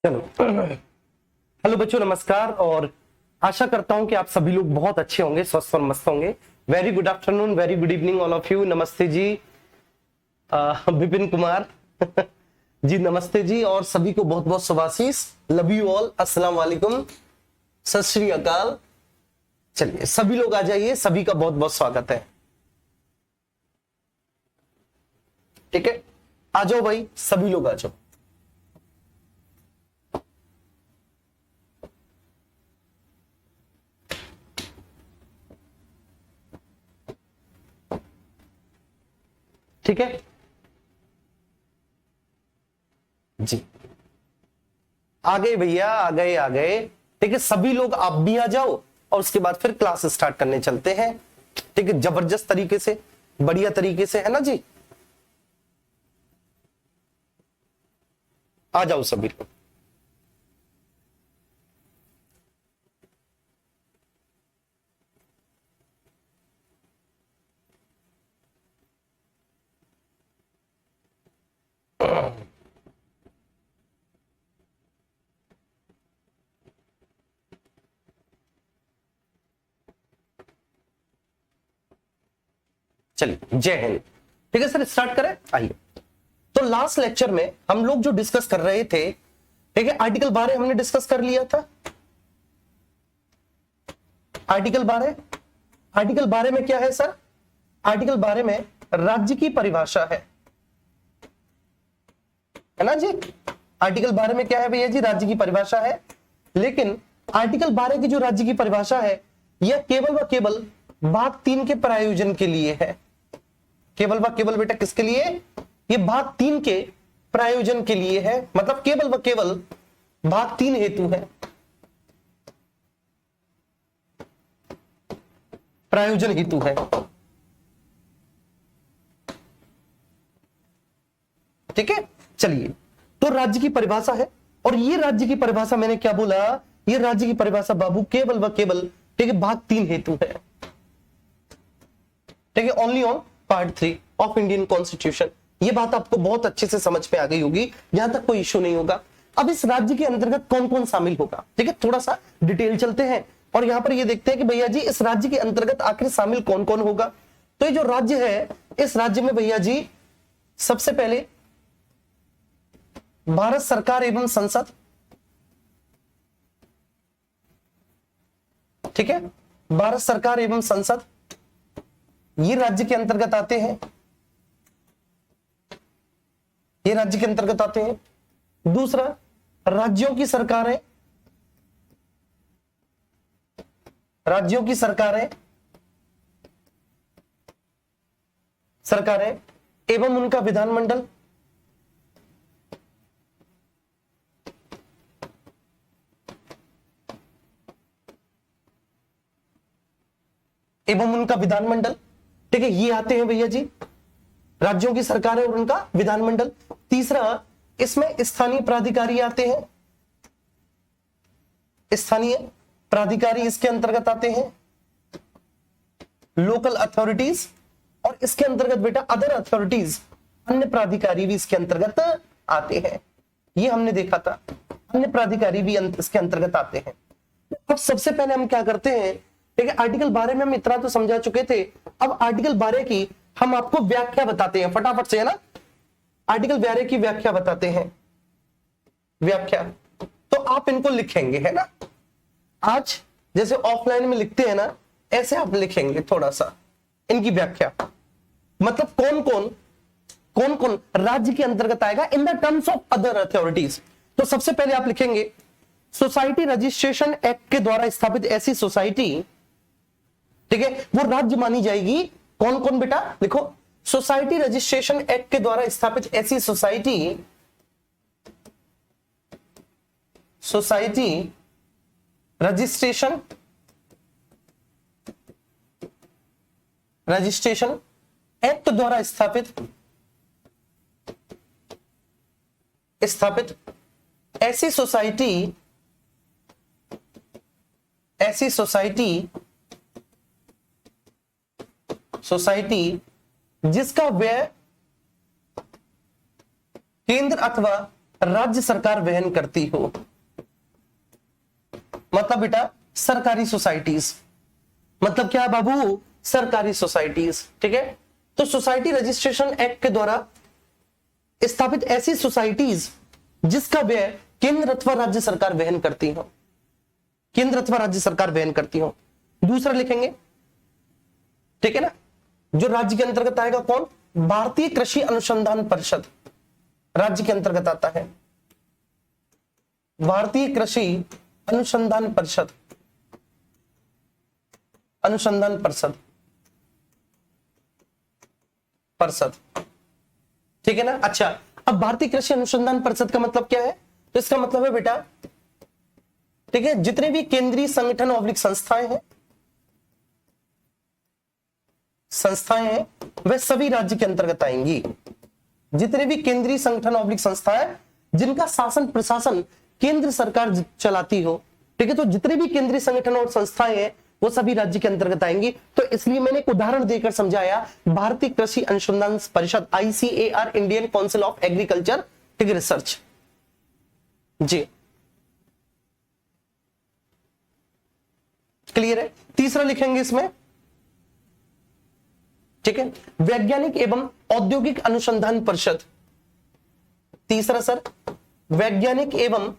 चलो। हेलो बच्चों, नमस्कार। और आशा करता हूं कि आप सभी लोग बहुत अच्छे होंगे, स्वस्थ और मस्त होंगे। Very good afternoon, very good evening all of you. नमस्ते जी विपिन कुमार जी नमस्ते जी, और सभी को बहुत बहुत शुभाशीष। लव यू ऑल, अस्सलाम वालेकुम, सत श्री अकाल। चलिए सभी लोग आ जाइए, सभी का बहुत बहुत स्वागत है। ठीक है, आ जाओ भाई, सभी लोग आ जाओ। ठीक है जी, आ गए भैया, आ गए आ गए। ठीक है, सभी लोग आप भी आ जाओ और उसके बाद फिर क्लास स्टार्ट करने चलते हैं। ठीक है, जबरदस्त तरीके से, बढ़िया तरीके से, है ना जी। आ जाओ सभी लोग। चलिए, जय हिंद। ठीक है सर, स्टार्ट करें, आइए। तो लास्ट लेक्चर में हम लोग जो डिस्कस कर रहे थे, ठीक है, आर्टिकल 12 हमने डिस्कस कर लिया था। आर्टिकल 12, आर्टिकल 12 में क्या है सर? आर्टिकल 12 में राज्य की परिभाषा है ना जी। आर्टिकल 12 में क्या है भैया जी? राज्य की परिभाषा है। लेकिन आर्टिकल 12 की जो राज्य की परिभाषा है, यह केवल व केवल भाग 3 के प्रायोजन के लिए है। केवल व केवल बेटा किसके लिए? ये भाग 3 के प्रायोजन के लिए है, मतलब केवल व केवल भाग 3 हेतु है, प्रायोजन हेतु है। ठीक है, चलिए। तो राज्य की परिभाषा है, और ये राज्य की परिभाषा मैंने क्या बोला? ये राज्य की परिभाषा बाबू केवल व केवल, ठीक है, भाग 3 हेतु है। ठीक है, only on part 3 of Indian constitution. ये बात आपको बहुत अच्छे से समझ में आ गई होगी, यहां तक कोई इश्यू नहीं होगा। अब इस राज्य के अंतर्गत कौन कौन शामिल होगा, ठीक है, थोड़ा सा डिटेल चलते हैं और यहां पर ये देखते हैं कि भैया जी इस राज्य के अंतर्गत आखिर शामिल कौन कौन होगा। तो ये जो राज्य है, इस राज्य में भैया जी सबसे पहले भारत सरकार एवं संसद, ठीक है, भारत सरकार एवं संसद ये राज्य के अंतर्गत आते हैं, ये राज्य के अंतर्गत आते हैं। दूसरा, राज्यों की सरकारें, राज्यों की सरकारें, सरकारें एवं उनका विधानमंडल, एवं उनका विधानमंडल। ठीक है, ये आते हैं भैया जी, राज्यों की सरकारें और उनका विधानमंडल। तीसरा, इसमें स्थानीय प्राधिकारी आते हैं, स्थानीय प्राधिकारी इसके अंतर्गत आते हैं, लोकल अथॉरिटीज, और इसके अंतर्गत बेटा अदर अथॉरिटीज, अन्य प्राधिकारी भी इसके अंतर्गत आते हैं। ये हमने देखा था, अन्य प्राधिकारी भी इसके अंतर्गत आते हैं। अब सबसे पहले हम क्या करते हैं, ठीक है, आर्टिकल 12 में हम इतना तो समझा चुके थे। अब आर्टिकल 12 की हम आपको व्याख्या बताते हैं फटाफट से, है ना। आर्टिकल 12 की व्याख्या बताते हैं, व्याख्या। तो आप इनको लिखेंगे, है ना। आज जैसे ऑफलाइन में लिखते हैं ना, ऐसे आप लिखेंगे थोड़ा सा इनकी व्याख्या, मतलब कौन कौन राज्य के अंतर्गत आएगा in the terms of other authorities. तो सबसे पहले आप लिखेंगे सोसाइटी रजिस्ट्रेशन एक्ट के द्वारा स्थापित ऐसी सोसाइटी, ठीक है, वो राज्य मानी जाएगी। कौन कौन बेटा? लिखो, सोसाइटी रजिस्ट्रेशन एक्ट के द्वारा स्थापित ऐसी सोसाइटी, सोसाइटी रजिस्ट्रेशन एक्ट द्वारा स्थापित ऐसी सोसाइटी, जिसका व्यय केंद्र अथवा राज्य सरकार वहन करती हो, मतलब बेटा सरकारी सोसाइटीज, मतलब क्या है बाबू, सरकारी सोसाइटीज। ठीक है, तो सोसाइटी रजिस्ट्रेशन एक्ट के द्वारा स्थापित ऐसी सोसाइटीज जिसका व्यय केंद्र अथवा राज्य सरकार वहन करती हो, केंद्र अथवा राज्य सरकार वहन करती हो। दूसरा लिखेंगे, ठीक है ना, जो राज्य के अंतर्गत आएगा कौन, भारतीय कृषि अनुसंधान परिषद राज्य के अंतर्गत आता है, भारतीय कृषि अनुसंधान परिषद, अनुसंधान परिषद, परिषद। ठीक है ना। अच्छा, अब भारतीय कृषि अनुसंधान परिषद का मतलब क्या है, तो इसका मतलब है बेटा, ठीक है, जितने भी केंद्रीय संगठन और संस्थाएं हैं, संस्थाएं हैं वह सभी राज्य के अंतर्गत आएंगी। जितने भी केंद्रीय संगठन और संस्थाएं जिनका शासन प्रशासन केंद्र सरकार चलाती हो, ठीक है, तो जितने भी केंद्रीय संगठन और संस्थाएं हैं वो सभी राज्य के अंतर्गत आएंगी। तो इसलिए मैंने एक उदाहरण देकर समझाया, भारतीय कृषि अनुसंधान परिषद ICAR, Indian council of agriculture research. जी क्लियर है। तीसरा लिखेंगे इसमें, ठीक है, वैज्ञानिक एवं औद्योगिक अनुसंधान परिषद। तीसरा सर, वैज्ञानिक एवं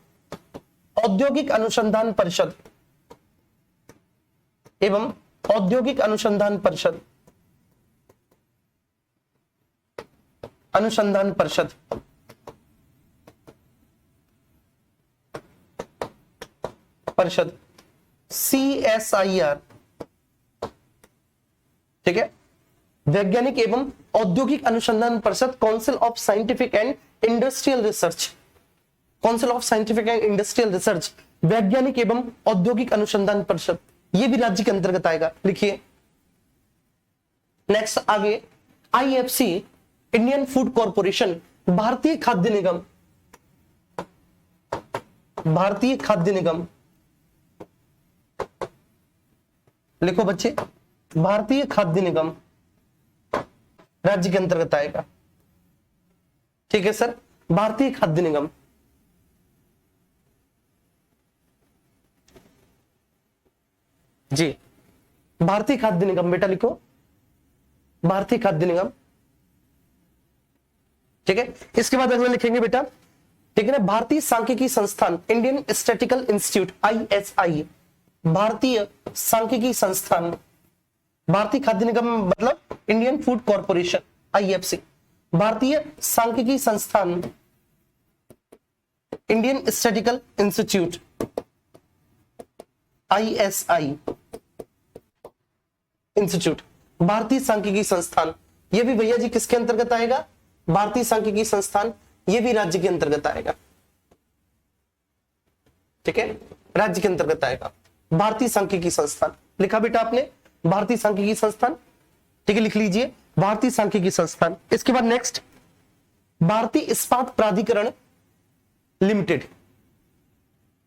औद्योगिक अनुसंधान परिषद, एवं औद्योगिक अनुसंधान परिषद, अनुसंधान परिषद। परिषद CSIR, ठीक है, वैज्ञानिक एवं औद्योगिक अनुसंधान परिषद, council of scientific and industrial research, council of scientific and industrial research, वैज्ञानिक एवं औद्योगिक अनुसंधान परिषद, ये भी राज्य के अंतर्गत आएगा। लिखिए नेक्स्ट आगे, IFC, इंडियन फूड कॉरपोरेशन, भारतीय खाद्य निगम, भारतीय खाद्य निगम। लिखो बच्चे, भारतीय खाद्य निगम राज्य के अंतर्गत आएगा। ठीक है सर, भारतीय खाद्य निगम। जी, भारतीय खाद्य निगम बेटा लिखो, भारतीय खाद्य निगम। ठीक है, इसके बाद अगला लिखेंगे बेटा, ठीक है ना, भारतीय सांख्यिकी संस्थान, इंडियन स्टैटिस्टिकल इंस्टीट्यूट ISI, भारतीय सांख्यिकी संस्थान। भारतीय खाद्य निगम मतलब इंडियन फूड कॉरपोरेशन IFC, भारतीय सांख्यिकी संस्थान, Indian statistical institute ISI institute, भारतीय सांख्यिकी संस्थान। ये भी भैया जी किसके अंतर्गत आएगा, भारतीय सांख्यिकी संस्थान, ये भी राज्य के अंतर्गत आएगा। ठीक है, राज्य के अंतर्गत आएगा भारतीय सांख्यिकी संस्थान। लिखा बेटा आपने, भारतीय सांख्यिकी संस्थान। ठीक है, लिख लीजिए भारतीय सांख्यिकी संस्थान। इसके बाद नेक्स्ट, भारतीय इस्पात प्राधिकरण लिमिटेड,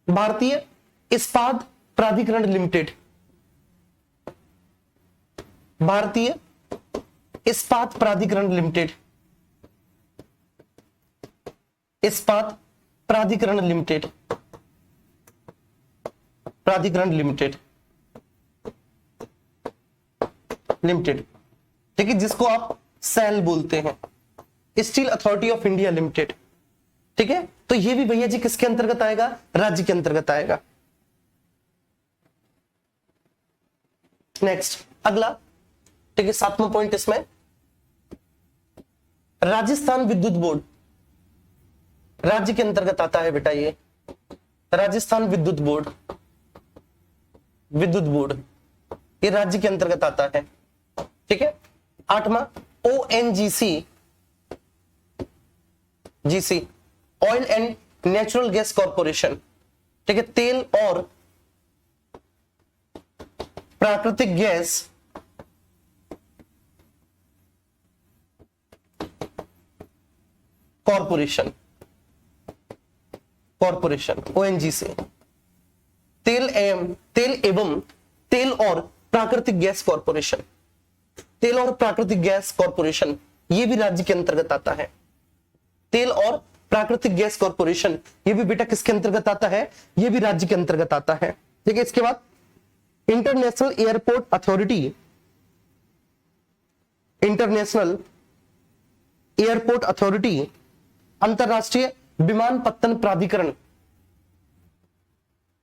भारतीय इस्पात प्राधिकरण लिमिटेड, भारतीय इस्पात प्राधिकरण लिमिटेड, इस्पात प्राधिकरण लिमिटेड, प्राधिकरण लिमिटेड, लिमिटेड। ठीक है, जिसको आप सेल बोलते हैं, steel authority of India limited. ठीक है, तो ये भी भैया जी किसके अंतर्गत आएगा, राज्य के अंतर्गत आएगा। नेक्स्ट अगला, ठीक है, 7वां पॉइंट इसमें, राजस्थान विद्युत बोर्ड राज्य के अंतर्गत आता है बेटा। ये राजस्थान विद्युत बोर्ड, विद्युत बोर्ड ये राज्य के अंतर्गत आता है। ठीक है, 8वां ONGC, GC, oil and natural gas corporation. ठीक है, तेल और प्राकृतिक गैस कॉर्पोरेशन, कॉर्पोरेशन ONGC, तेल एवं तेल और प्राकृतिक गैस कॉर्पोरेशन, तेल और प्राकृतिक गैस कॉर्पोरेशन, ये भी राज्य के अंतर्गत आता है। तेल और प्राकृतिक गैस कॉर्पोरेशन, ये भी बेटा किसके अंतर्गत आता है, ये भी राज्य के अंतर्गत आता है। ठीक है, इसके बाद international airport authority, international airport authority, अंतरराष्ट्रीय विमानपत्तन प्राधिकरण,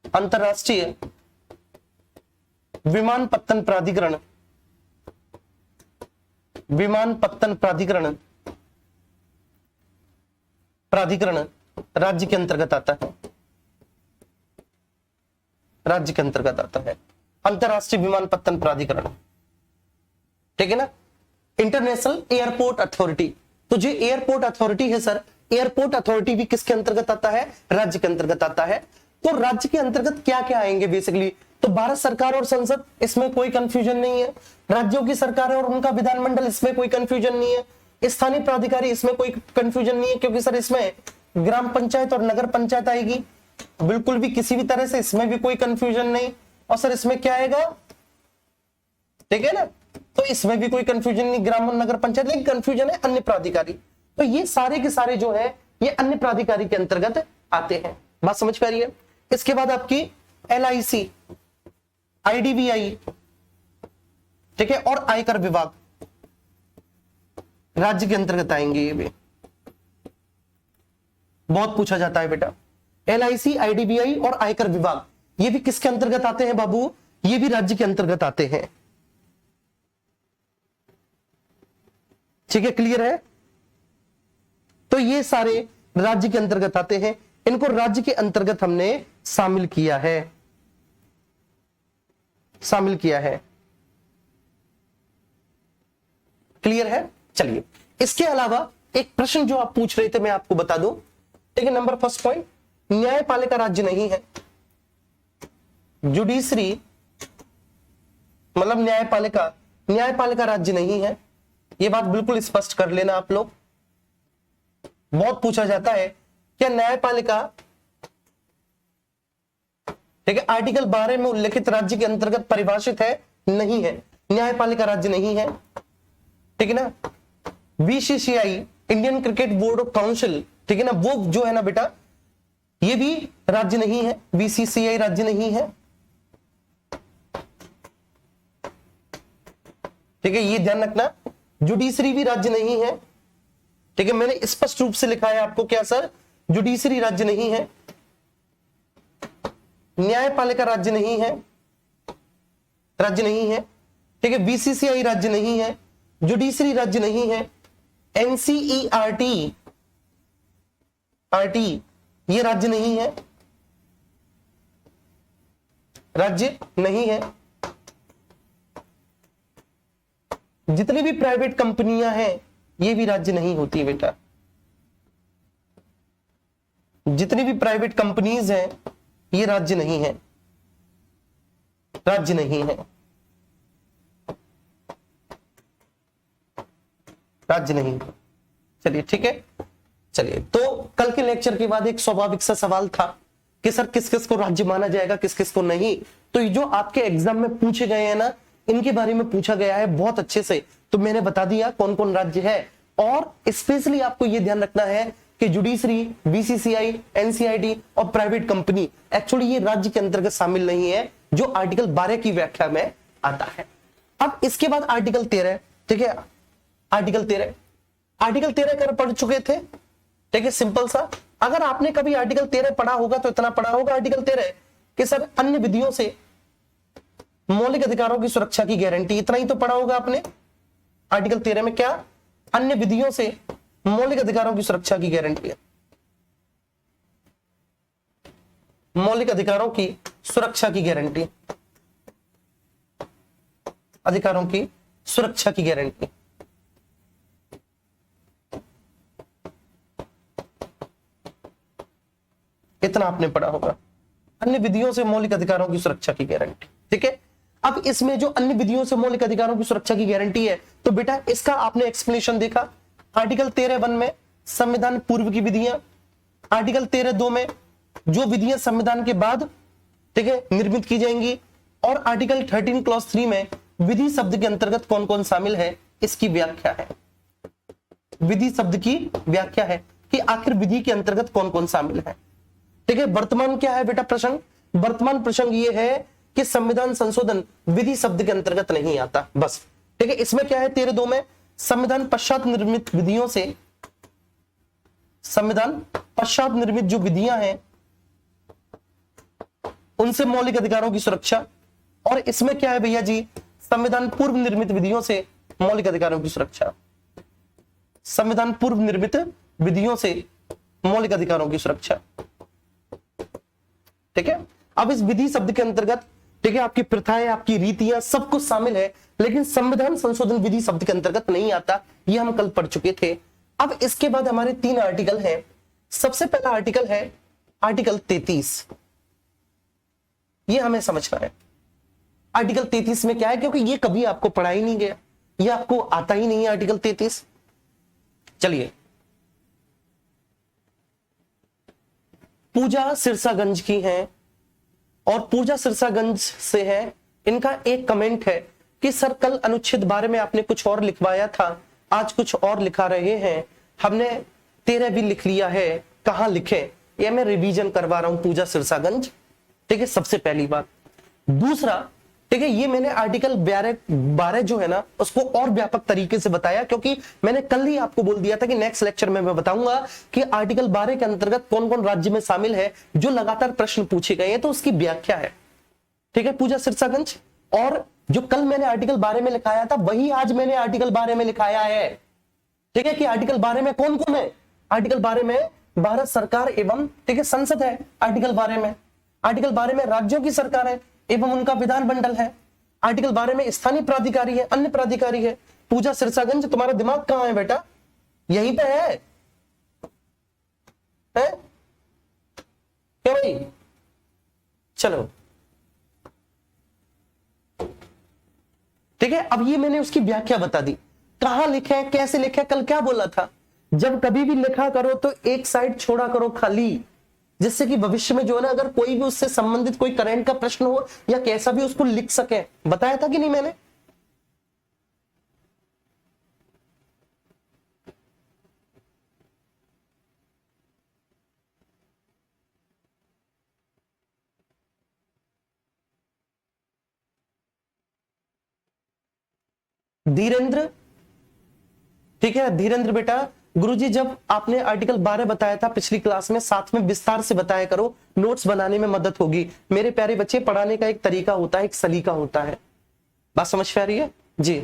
अंतरराष्ट्रीय विमानपत्तन प्राधिकरण, विमानपत्तन प्राधिकरण, प्राधिकरण राज्य के अंतर्गत आता है, राज्य के अंतर्गत आता है अंतरराष्ट्रीय विमानपत्तन प्राधिकरण। ठीक है ना। इंटरनेशनल एयरपोर्ट अथॉरिटी, तो जो एयरपोर्ट अथॉरिटी है सर, एयरपोर्ट अथॉरिटी भी किसके अंतर्गत आता है, राज्य के अंतर्गत आता है। तो राज्य के अंतर्गत क्या क्या आएंगे बेसिकली, तो भारत सरकार और संसद, इसमें कोई कंफ्यूजन नहीं है। राज्यों की सरकार और उनका विधानमंडल, इसमें कोई कंफ्यूजन नहीं है। स्थानीय प्राधिकारी, इसमें कोई कंफ्यूजन नहीं है, क्योंकि सर इसमें ग्राम पंचायत और नगर पंचायत आएगी, बिल्कुल भी किसी भी तरह से इसमें भी कोई कंफ्यूजन नहीं। और सर इसमें क्या आएगा, ठीक है ना, तो इसमें भी कोई कंफ्यूजन नहीं, ग्राम और नगर पंचायत, लेकिन कंफ्यूजन है अन्य प्राधिकारी। तो ये सारे के सारे जो है ये अन्य प्राधिकारी के अंतर्गत आते हैं। बात समझ पा रही है। इसके बाद आपकी LIC, IDBI, ठीक है, और आयकर विभाग राज्य के अंतर्गत आएंगे। ये भी बहुत पूछा जाता है बेटा। LIC, IDBI और आयकर विभाग ये भी किसके अंतर्गत आते हैं बाबू, ये भी राज्य के अंतर्गत आते हैं। ठीक है, क्लियर है। तो ये सारे राज्य के अंतर्गत आते हैं, इनको राज्य के अंतर्गत हमने शामिल किया है, शामिल किया है। क्लियर है। चलिए, इसके अलावा एक प्रश्न जो आप पूछ रहे थे मैं आपको बता दूं। ठीक है, नंबर फर्स्ट पॉइंट, न्यायपालिका राज्य नहीं है, जुडिशरी मतलब न्यायपालिका, न्यायपालिका राज्य नहीं है। ये बात बिल्कुल स्पष्ट कर लेना आप लोग। बहुत पूछा जाता है क्या न्यायपालिका, ठीक है, आर्टिकल 12 में उल्लेखित राज्य के अंतर्गत परिभाषित है, नहीं है, न्यायपालिका राज्य नहीं है। ठीक है ना। BCCI, Indian cricket board of council, ठीक है ना, वो जो है ना बेटा ये भी राज्य नहीं है, BCCI राज्य नहीं है। ठीक है, ये ध्यान रखना। जुडिशरी भी राज्य नहीं है। ठीक है, मैंने स्पष्ट रूप से लिखा है आपको, क्या सर, जुडिशरी राज्य नहीं है, न्यायपालिका राज्य नहीं है, राज्य नहीं है। ठीक है, BCCI राज्य नहीं है, जुडिशरी राज्य नहीं है, NCERT ये राज्य नहीं है, राज्य नहीं है। जितनी भी प्राइवेट कंपनियां हैं ये भी राज्य नहीं होती बेटा, जितनी भी प्राइवेट कंपनीज हैं ये राज्य नहीं है, राज्य नहीं है, राज्य नहीं है। चलिए ठीक है। चलिए, तो कल के लेक्चर के बाद एक स्वाभाविक सा सवाल था कि सर किस किस को राज्य माना जाएगा, किस किस को नहीं। तो ये जो आपके एग्जाम में पूछे गए हैं ना, इनके बारे में पूछा गया है बहुत अच्छे से, तो मैंने बता दिया कौन कौन राज्य है। और स्पेशली आपको यह ध्यान रखना है कि जुडिशरी, BCCI, NCERT और प्राइवेट कंपनी एक्चुअली ये राज्य के अंतर्गत शामिल नहीं है, जो आर्टिकल 12 की व्याख्या में आता है। अब इसके बाद आर्टिकल 13, ठीक है, आर्टिकल 13 कर पढ़ चुके थे। ठीक है, सिंपल सा। अगर आपने कभी आर्टिकल 13 पढ़ा होगा तो इतना पढ़ा होगा आर्टिकल 13 कि सर अन्य विधियों से मौलिक अधिकारों की सुरक्षा की गारंटी, इतना ही तो पढ़ा होगा आपने। आर्टिकल 13 में क्या, अन्य विधियों से मौलिक अधिकारों की सुरक्षा की गारंटी है, मौलिक अधिकारों की सुरक्षा की गारंटी, अधिकारों की सुरक्षा की गारंटी। इतना आपने पढ़ा होगा, अन्य विधियों से मौलिक अधिकारों की सुरक्षा की गारंटी। ठीक है, अब इसमें जो अन्य विधियों से मौलिक अधिकारों की सुरक्षा की गारंटी है, तो बेटा इसका आपने एक्सप्लेनेशन देखा। आर्टिकल 13(1) में संविधान पूर्व की विधियां, आर्टिकल 13(2) में जो विधियां संविधान के बाद, ठीक है, निर्मित की जाएंगी, और आर्टिकल 13 क्लॉज 3 में विधि शब्द के अंतर्गत कौन कौन शामिल है, इसकी व्याख्या है, विधि शब्द की व्याख्या है। कि आखिर विधि के अंतर्गत कौन कौन शामिल है। ठीक है, वर्तमान क्या है बेटा प्रसंग? वर्तमान प्रसंग ये है कि संविधान संशोधन विधि शब्द के अंतर्गत नहीं आता, बस। ठीक है, इसमें क्या है 13(2) में संविधान पश्चात निर्मित विधियों से, संविधान पश्चात निर्मित जो विधियां हैं उनसे मौलिक अधिकारों की सुरक्षा, और इसमें क्या है भैया जी, संविधान पूर्व निर्मित विधियों से मौलिक अधिकारों की सुरक्षा, संविधान पूर्व निर्मित विधियों से मौलिक अधिकारों की सुरक्षा। ठीक है, अब इस विधि शब्द के अंतर्गत, ठीक है, आपकी प्रथाएं, आपकी रीतियां सब कुछ शामिल है, लेकिन संविधान संशोधन विधि शब्द के अंतर्गत नहीं आता, ये हम कल पढ़ चुके थे। अब इसके बाद हमारे 3 आर्टिकल हैं। सबसे पहला आर्टिकल है आर्टिकल 33, ये हमें समझना है। आर्टिकल 33 में क्या है, क्योंकि ये कभी आपको पढ़ा ही नहीं गया, ये आपको आता ही नहीं है आर्टिकल 33। चलिए, पूजा सिरसागंज की है और पूजा सिरसागंज से है। इनका एक कमेंट है कि सर कल अनुच्छेद 12 में आपने कुछ और लिखवाया था, आज कुछ और लिखा रहे हैं, हमने 13 भी लिख लिया है, कहां लिखे? ये मैं रिवीजन करवा रहा हूं, पूजा सिरसागंज। ठीक है, सबसे पहली बात। दूसरा, ठीक है, ये मैंने आर्टिकल 12 जो है ना उसको और व्यापक तरीके से बताया, क्योंकि मैंने कल ही आपको बोल दिया था कि नेक्स्ट लेक्चर में मैं बताऊंगा कि आर्टिकल 12 के अंतर्गत कौन कौन राज्य में शामिल है, जो लगातार प्रश्न पूछे गए हैं, तो उसकी व्याख्या है। ठीक है, पूजा सिरसागंज, और जो कल मैंने आर्टिकल 12 में लिखाया था वही आज मैंने आर्टिकल 12 में लिखाया है। ठीक है, कि आर्टिकल 12 में कौन कौन है? आर्टिकल 12 में भारत सरकार एवं, ठीक है, संसद है। आर्टिकल 12 में, आर्टिकल 12 में राज्यों की सरकार है एवं उनका विधानमंडल है। आर्टिकल 12 में स्थानीय प्राधिकारी है, अन्य प्राधिकारी है। पूजा सिरसागंज, तुम्हारा दिमाग कहां है बेटा? यहीं पे है, क्या भाई? चलो, ठीक है, अब ये मैंने उसकी व्याख्या बता दी, कहां लिखे हैं, कैसे लिखे हैं। कल क्या बोला था, जब कभी भी लिखा करो तो एक साइड छोड़ा करो खाली, जिससे कि भविष्य में जो है ना, अगर कोई भी उससे संबंधित कोई करंट का प्रश्न हो या कैसा भी उसको लिख सके। बताया था कि नहीं मैंने? धीरेन्द्र, ठीक है, धीरेन्द्र बेटा, गुरुजी जब आपने आर्टिकल 12 बताया था पिछली क्लास में, साथ में विस्तार से बताया करो, नोट्स बनाने में मदद होगी। मेरे प्यारे बच्चे, पढ़ाने का एक तरीका होता है, एक सलीका होता है। बात समझ में आ रही है जी?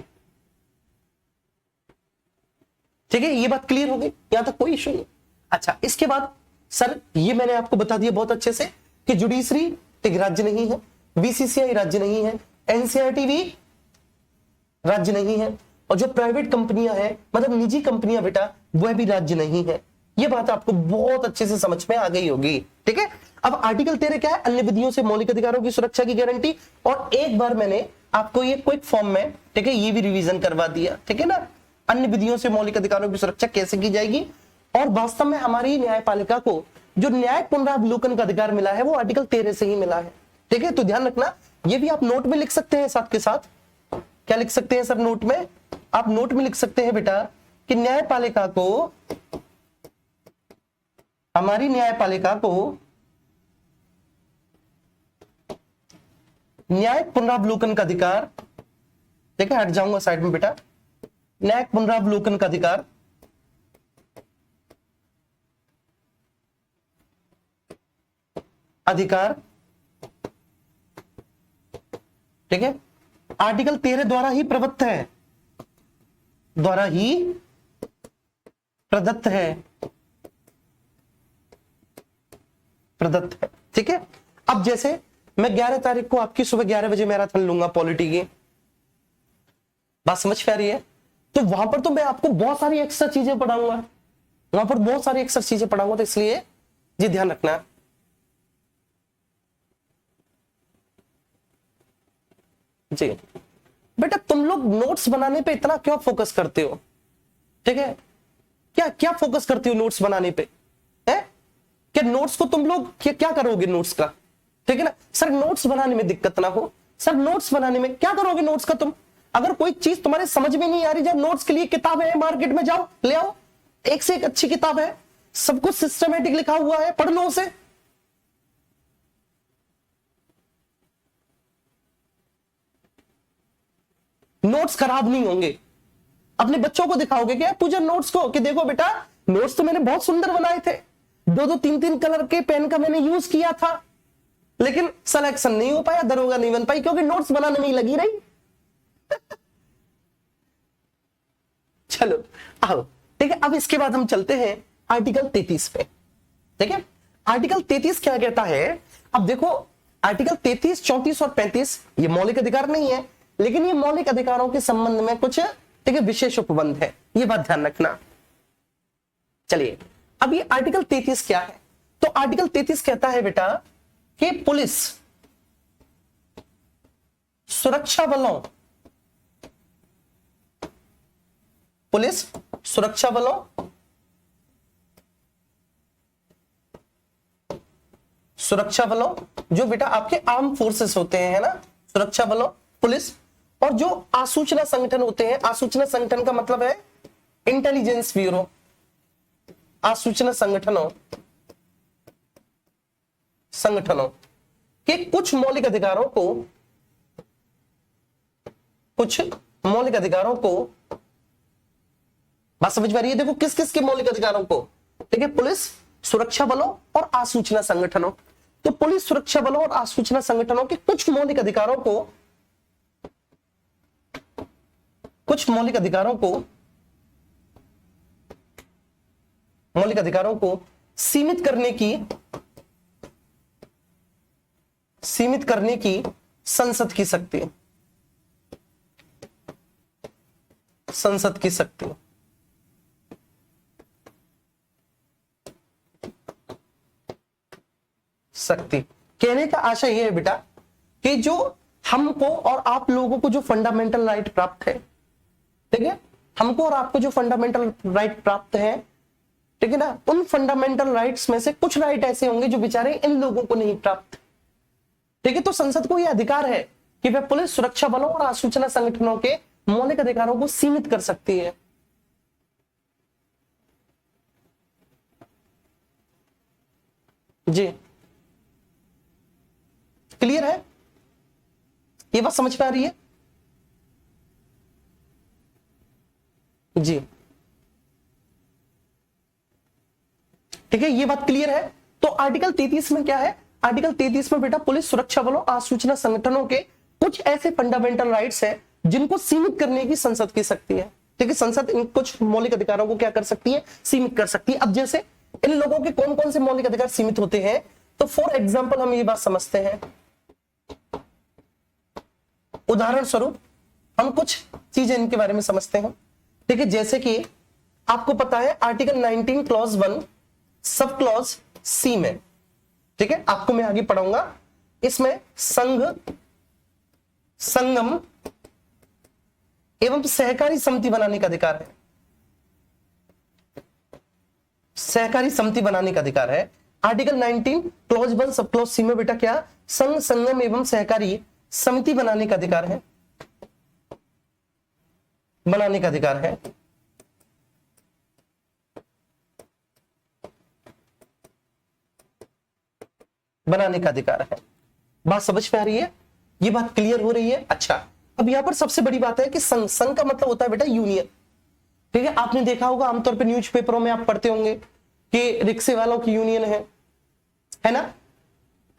ठीक है, ये बात क्लियर हो गई, यहां तक कोई इशू नहीं। अच्छा, इसके बाद सर ये मैंने आपको बता दिया बहुत अच्छे से कि जुडिशरी एक राज्य नहीं है, बीसीसीआई राज्य नहीं है, एनसीईआरटी भी राज्य नहीं है, और जो प्राइवेट कंपनियां हैं, मतलब निजी कंपनियां बेटा, वह भी राज्य नहीं है। ये बात आपको बहुत अच्छे से समझ में आ गई होगी। ठीक है, अब आर्टिकल 13 क्या है? अन्य विधियों से मौलिक अधिकारों की सुरक्षा की गारंटी। और एक बार मैंने आपको ये क्विक फॉर्म में, ठीक है, ये भी रिवीजन करवा दिया। ठीक है ना, अन्य विधियों से मौलिक अधिकारों की सुरक्षा कैसे की जाएगी। और वास्तव में हमारी न्यायपालिका को जो न्यायिक पुनरावलोकन का अधिकार मिला है वो आर्टिकल 13 से ही मिला है। ठीक है, तो ध्यान रखना, ये भी आप नोट में लिख सकते हैं साथ के साथ। क्या लिख सकते हैं सर नोट में? आप नोट में लिख सकते हैं बेटा कि न्यायपालिका को, हमारी न्यायपालिका को न्यायिक पुनरावलोकन का अधिकार, ठीक है, हट जाऊंगा साइड में बेटा, न्यायिक पुनरावलोकन का अधिकार ठीक है, आर्टिकल 13 द्वारा ही प्रदत्त है, द्वारा ही प्रदत्त है, प्रदत्त है। ठीक है, अब जैसे मैं 11 तारीख को आपकी सुबह 11 बजे मैराथन लूंगा पॉलिटी की, बात समझ में आ रही है? तो वहां पर तो मैं आपको बहुत सारी एक्स्ट्रा चीजें पढ़ाऊंगा, वहां पर बहुत सारी एक्स्ट्रा चीजें पढ़ाऊंगा, तो इसलिए जी ध्यान रखना। जी बेटा, तुम लोग नोट्स बनाने पे इतना क्यों फोकस करते हो? ठीक है, क्या क्या फोकस करते हो नोट्स बनाने पे? है क्या नोट्स को तुम लोग क्या करोगे नोट्स का? ठीक है ना सर, नोट्स बनाने में दिक्कत ना हो सर, नोट्स बनाने में क्या करोगे नोट्स का तुम? अगर कोई चीज तुम्हारे समझ में नहीं आ रही, जब नोट्स के लिए किताब है मार्केट में जाओ ले आओ, एक से एक अच्छी किताब है। सब कुछ सिस्टमेटिक लिखा हुआ है, पढ़ लो उसे। नोट्स खराब नहीं होंगे। अपने बच्चों को दिखाओगे क्या पूजा नोट्स को कि देखो बेटा नोट्स तो मैंने बहुत सुंदर बनाए थे, दो दो तीन तीन कलर के पेन का मैंने यूज किया था, लेकिन सिलेक्शन नहीं हो पाया, दरोगा नहीं बन पाई क्योंकि नोट्स बनाने में ही लगी रही। चलो आओ, ठीक है। अब इसके बाद हम चलते हैं आर्टिकल 33 पे। ठीक है, आर्टिकल 33 क्या कहता है? अब देखो आर्टिकल 33, 34 और 35 ये मौलिक अधिकार नहीं है, लेकिन ये मौलिक अधिकारों के संबंध में कुछ, ठीक है, विशेष उपबंध है, ये बात ध्यान रखना। चलिए अब ये आर्टिकल 33 क्या है? तो आर्टिकल 33 कहता है बेटा कि पुलिस सुरक्षा बलों, पुलिस सुरक्षा बलों, सुरक्षा बलों जो बेटा आपके आर्म फोर्सेस होते हैं, है ना, सुरक्षा बलों, पुलिस, और जो आसूचना संगठन होते हैं, आसूचना संगठन का मतलब है इंटेलिजेंस ब्यूरो, आसूचना संगठनों के कुछ मौलिक अधिकारों को, कुछ मौलिक अधिकारों को, बात समझ में आ रही है? देखो किस किस के मौलिक अधिकारों को, ठीक है, पुलिस, सुरक्षा बलों और आसूचना संगठनों। तो पुलिस, सुरक्षा बलों और आसूचना संगठनों के कुछ मौलिक अधिकारों को, कुछ मौलिक अधिकारों को, मौलिक अधिकारों को सीमित करने की संसद की शक्ति, संसद की शक्ति, शक्ति कहने का आशय यह है बेटा कि जो हमको और आप लोगों को जो फंडामेंटल राइट प्राप्त है, ठीक है, हमको और आपको जो फंडामेंटल राइट प्राप्त है, ठीक है ना, उन फंडामेंटल राइट्स में से कुछ राइट ऐसे होंगे जो बेचारे इन लोगों को नहीं प्राप्त, ठीक है। तो संसद को यह अधिकार है कि वह पुलिस, सुरक्षा बलों और आसूचना संगठनों के मौलिक अधिकारों को सीमित कर सकती है। जी क्लियर है? ये बात समझ में आ रही है? जी ठीक है, ये बात क्लियर है। तो आर्टिकल 33 में क्या है? आर्टिकल 33 में बेटा पुलिस, सुरक्षा बलों, आसूचना संगठनों के कुछ ऐसे फंडामेंटल राइट्स हैं जिनको सीमित करने की संसद की शक्ति है, ठीक है। संसद इन कुछ मौलिक अधिकारों को क्या कर सकती है? सीमित कर सकती है। अब जैसे इन लोगों के कौन कौन से मौलिक अधिकार सीमित होते हैं, तो फॉर एग्जाम्पल हम ये बात समझते हैं। उदाहरण स्वरूप हम कुछ चीजें इनके बारे में समझते हैं, ठीक है। जैसे कि आपको पता है article 19 clause 1 sub clause C में, ठीक है, आपको मैं आगे पढ़ाऊंगा, इसमें संघ, संगम एवं सहकारी समिति बनाने का अधिकार है, सहकारी समिति बनाने का अधिकार है। Article 19 clause 1 sub clause C में बेटा क्या? संघ, संगम एवं सहकारी समिति बनाने का अधिकार है, बनाने का अधिकार है। बनाने का अधिकार है। बात समझ में आ रही है? ये बात क्लियर हो रही है? अच्छा, अब यहां पर सबसे बड़ी बात है कि संघ, संघ का मतलब होता है बेटा यूनियन, ठीक है। आपने देखा होगा आमतौर पे न्यूज़पेपरों में आप पढ़ते होंगे कि रिक्शे वालों की यूनियन है ना,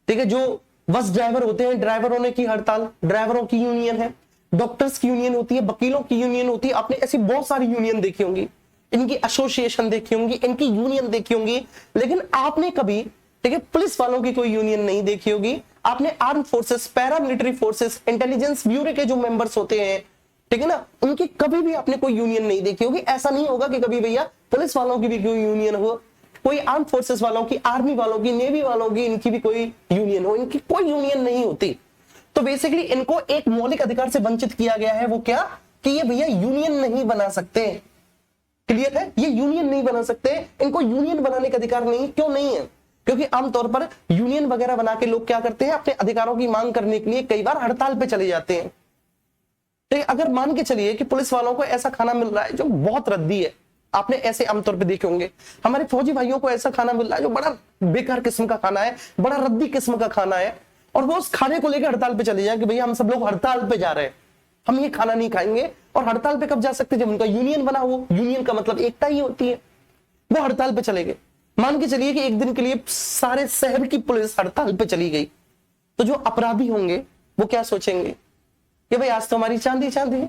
ठीक है। जो बस ड्राइवर होते हैं, ड्राइवरों ने की हड़ताल, ड्राइवरों की यूनियन है। डॉक्टर्स की यूनियन होती है, वकीलों की यूनियन होती है। आपने ऐसी बहुत सारी यूनियन देखी होंगी, इनकी एसोसिएशन देखी होंगी, इनकी यूनियन देखी होंगी, लेकिन आपने कभी, ठीक है, पुलिस वालों की कोई यूनियन नहीं देखी होगी। आपने arm forces, paramilitary forces, intelligence bureau के जो मेंबर्स होते हैं, ठीक है ना, उनकी कभी भी आपने कोई यूनियन नहीं देखी होगी। ऐसा नहीं होगा कि कभी भैया पुलिस वालों की भी कोई यूनियन हो, कोई आर्म फोर्सेस वालों की, आर्मी वालों की, नेवी वालों की, इनकी भी कोई यूनियन हो, इनकी कोई यूनियन नहीं होती। तो बेसिकली इनको एक मौलिक अधिकार से वंचित किया गया है, वो क्या? कि ये भैया यूनियन नहीं बना सकते। क्लियर है? ये यूनियन नहीं बना सकते, इनको यूनियन बनाने का अधिकार नहीं। क्यों नहीं है? क्योंकि आमतौर पर यूनियन वगैरह बना के लोग क्या करते हैं, अपने अधिकारों की मांग करने के लिए कई बार हड़ताल पे चले जाते हैं। तो अगर मान के चलिए कि पुलिस वालों को ऐसा खाना मिल रहा है जो बहुत रद्दी है, आपने ऐसे आमतौर पे देखे होंगे हमारे फौजी भाइयों को ऐसा खाना मिल रहा है जो बड़ा बेकार किस्म का खाना है, बड़ा रद्दी किस्म का खाना है, और वो उस खाने को लेकर हड़ताल पे चले जाए कि भैया हम सब लोग हड़ताल पे जा रहे हैं, हम ये खाना नहीं खाएंगे। और हड़ताल पे कब जा सकते? जब उनका यूनियन बना हो। यूनियन का मतलब एकता ही होती है। वो हड़ताल पे चले गए। मान के चलिए कि एक दिन के लिए सारे शहर की पुलिस हड़ताल पे चली गई, तो जो अपराधी होंगे वो क्या सोचेंगे कि भाई आज तो हमारी चांदी चांदी है,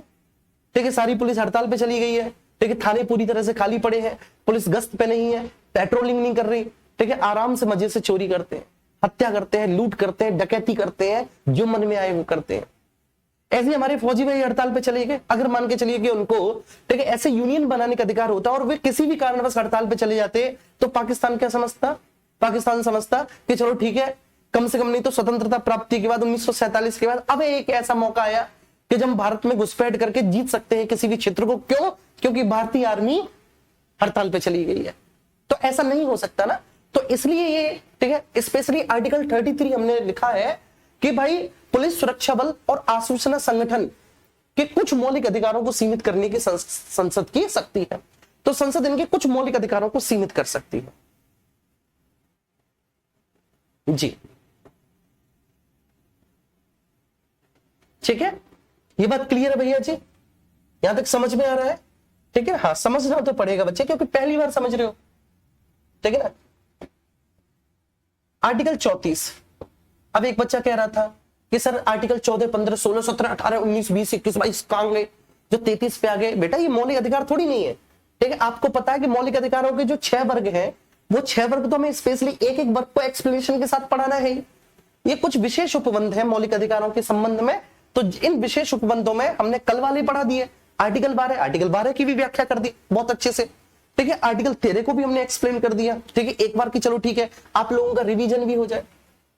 ठीक है, सारी पुलिस हड़ताल पे चली गई है, ठीक है, थाने पूरी तरह से खाली पड़े हैं, पुलिस गश्त पे नहीं है, पेट्रोलिंग नहीं कर रही, ठीक है, आराम से मजे से चोरी करते हैं, हत्या करते हैं, लूट करते हैं, डकैती करते हैं, जो मन में आए वो करते हैं। ऐसे हमारे फौजी भाई हड़ताल पे चले गए। अगर मान के चलिए कि उनको, ठीक है, ऐसे यूनियन बनाने का अधिकार होता और वे किसी भी कारणवश हड़ताल पे चले जाते, तो पाकिस्तान क्या समझता? पाकिस्तान समझता कि चलो ठीक है, कम से कम नहीं तो स्वतंत्रता प्राप्ति के बाद 1947 के बाद अब एक ऐसा मौका आया कि जब भारत में घुसपैठ करके जीत सकते हैं किसी भी क्षेत्र को। क्यों? क्योंकि भारतीय आर्मी हड़ताल पे चली गई है। तो ऐसा नहीं हो सकता ना। तो इसलिए ये, ठीक है, स्पेशली आर्टिकल 33 हमने लिखा है कि भाई पुलिस, सुरक्षा बल और आसूचना संगठन के कुछ मौलिक अधिकारों को सीमित करने की संसद की शक्ति है। तो संसद इनके कुछ मौलिक अधिकारों को सीमित कर सकती है। जी ठीक है, ये बात क्लियर है भैया जी? यहां तक समझ में आ रहा है? ठीक है, हाँ समझना तो पड़ेगा बच्चे, क्योंकि पहली बार समझ रहे हो, ठीक है ना। आर्टिकल 34। अब एक बच्चा कह रहा था कि सर आर्टिकल 14, 15, 16, 17, 18, 19, 20, 21, 22 कहां गए जो 33 पे आ गए? बेटा ये मौलिक अधिकार थोड़ी नहीं है, ठीक है। आपको पता है कि मौलिक अधिकारों के जो 6 वर्ग हैं, वो 6 वर्ग तो हमें स्पेशली एक एक वर्ग को एक्सप्लेनेशन के साथ पढ़ाना है। ये कुछ विशेष उपबंध है मौलिक अधिकारों के संबंध में, तो इन विशेष उपबंधों में हमने कल वाले पढ़ा दिए। आर्टिकल 12 की भी व्याख्या कर दी बहुत अच्छे से, ठीक है। आर्टिकल 13 को भी हमने एक्सप्लेन कर दिया, ठीक है, एक बार की, चलो ठीक है, आप लोगों का रिवीजन भी हो जाए।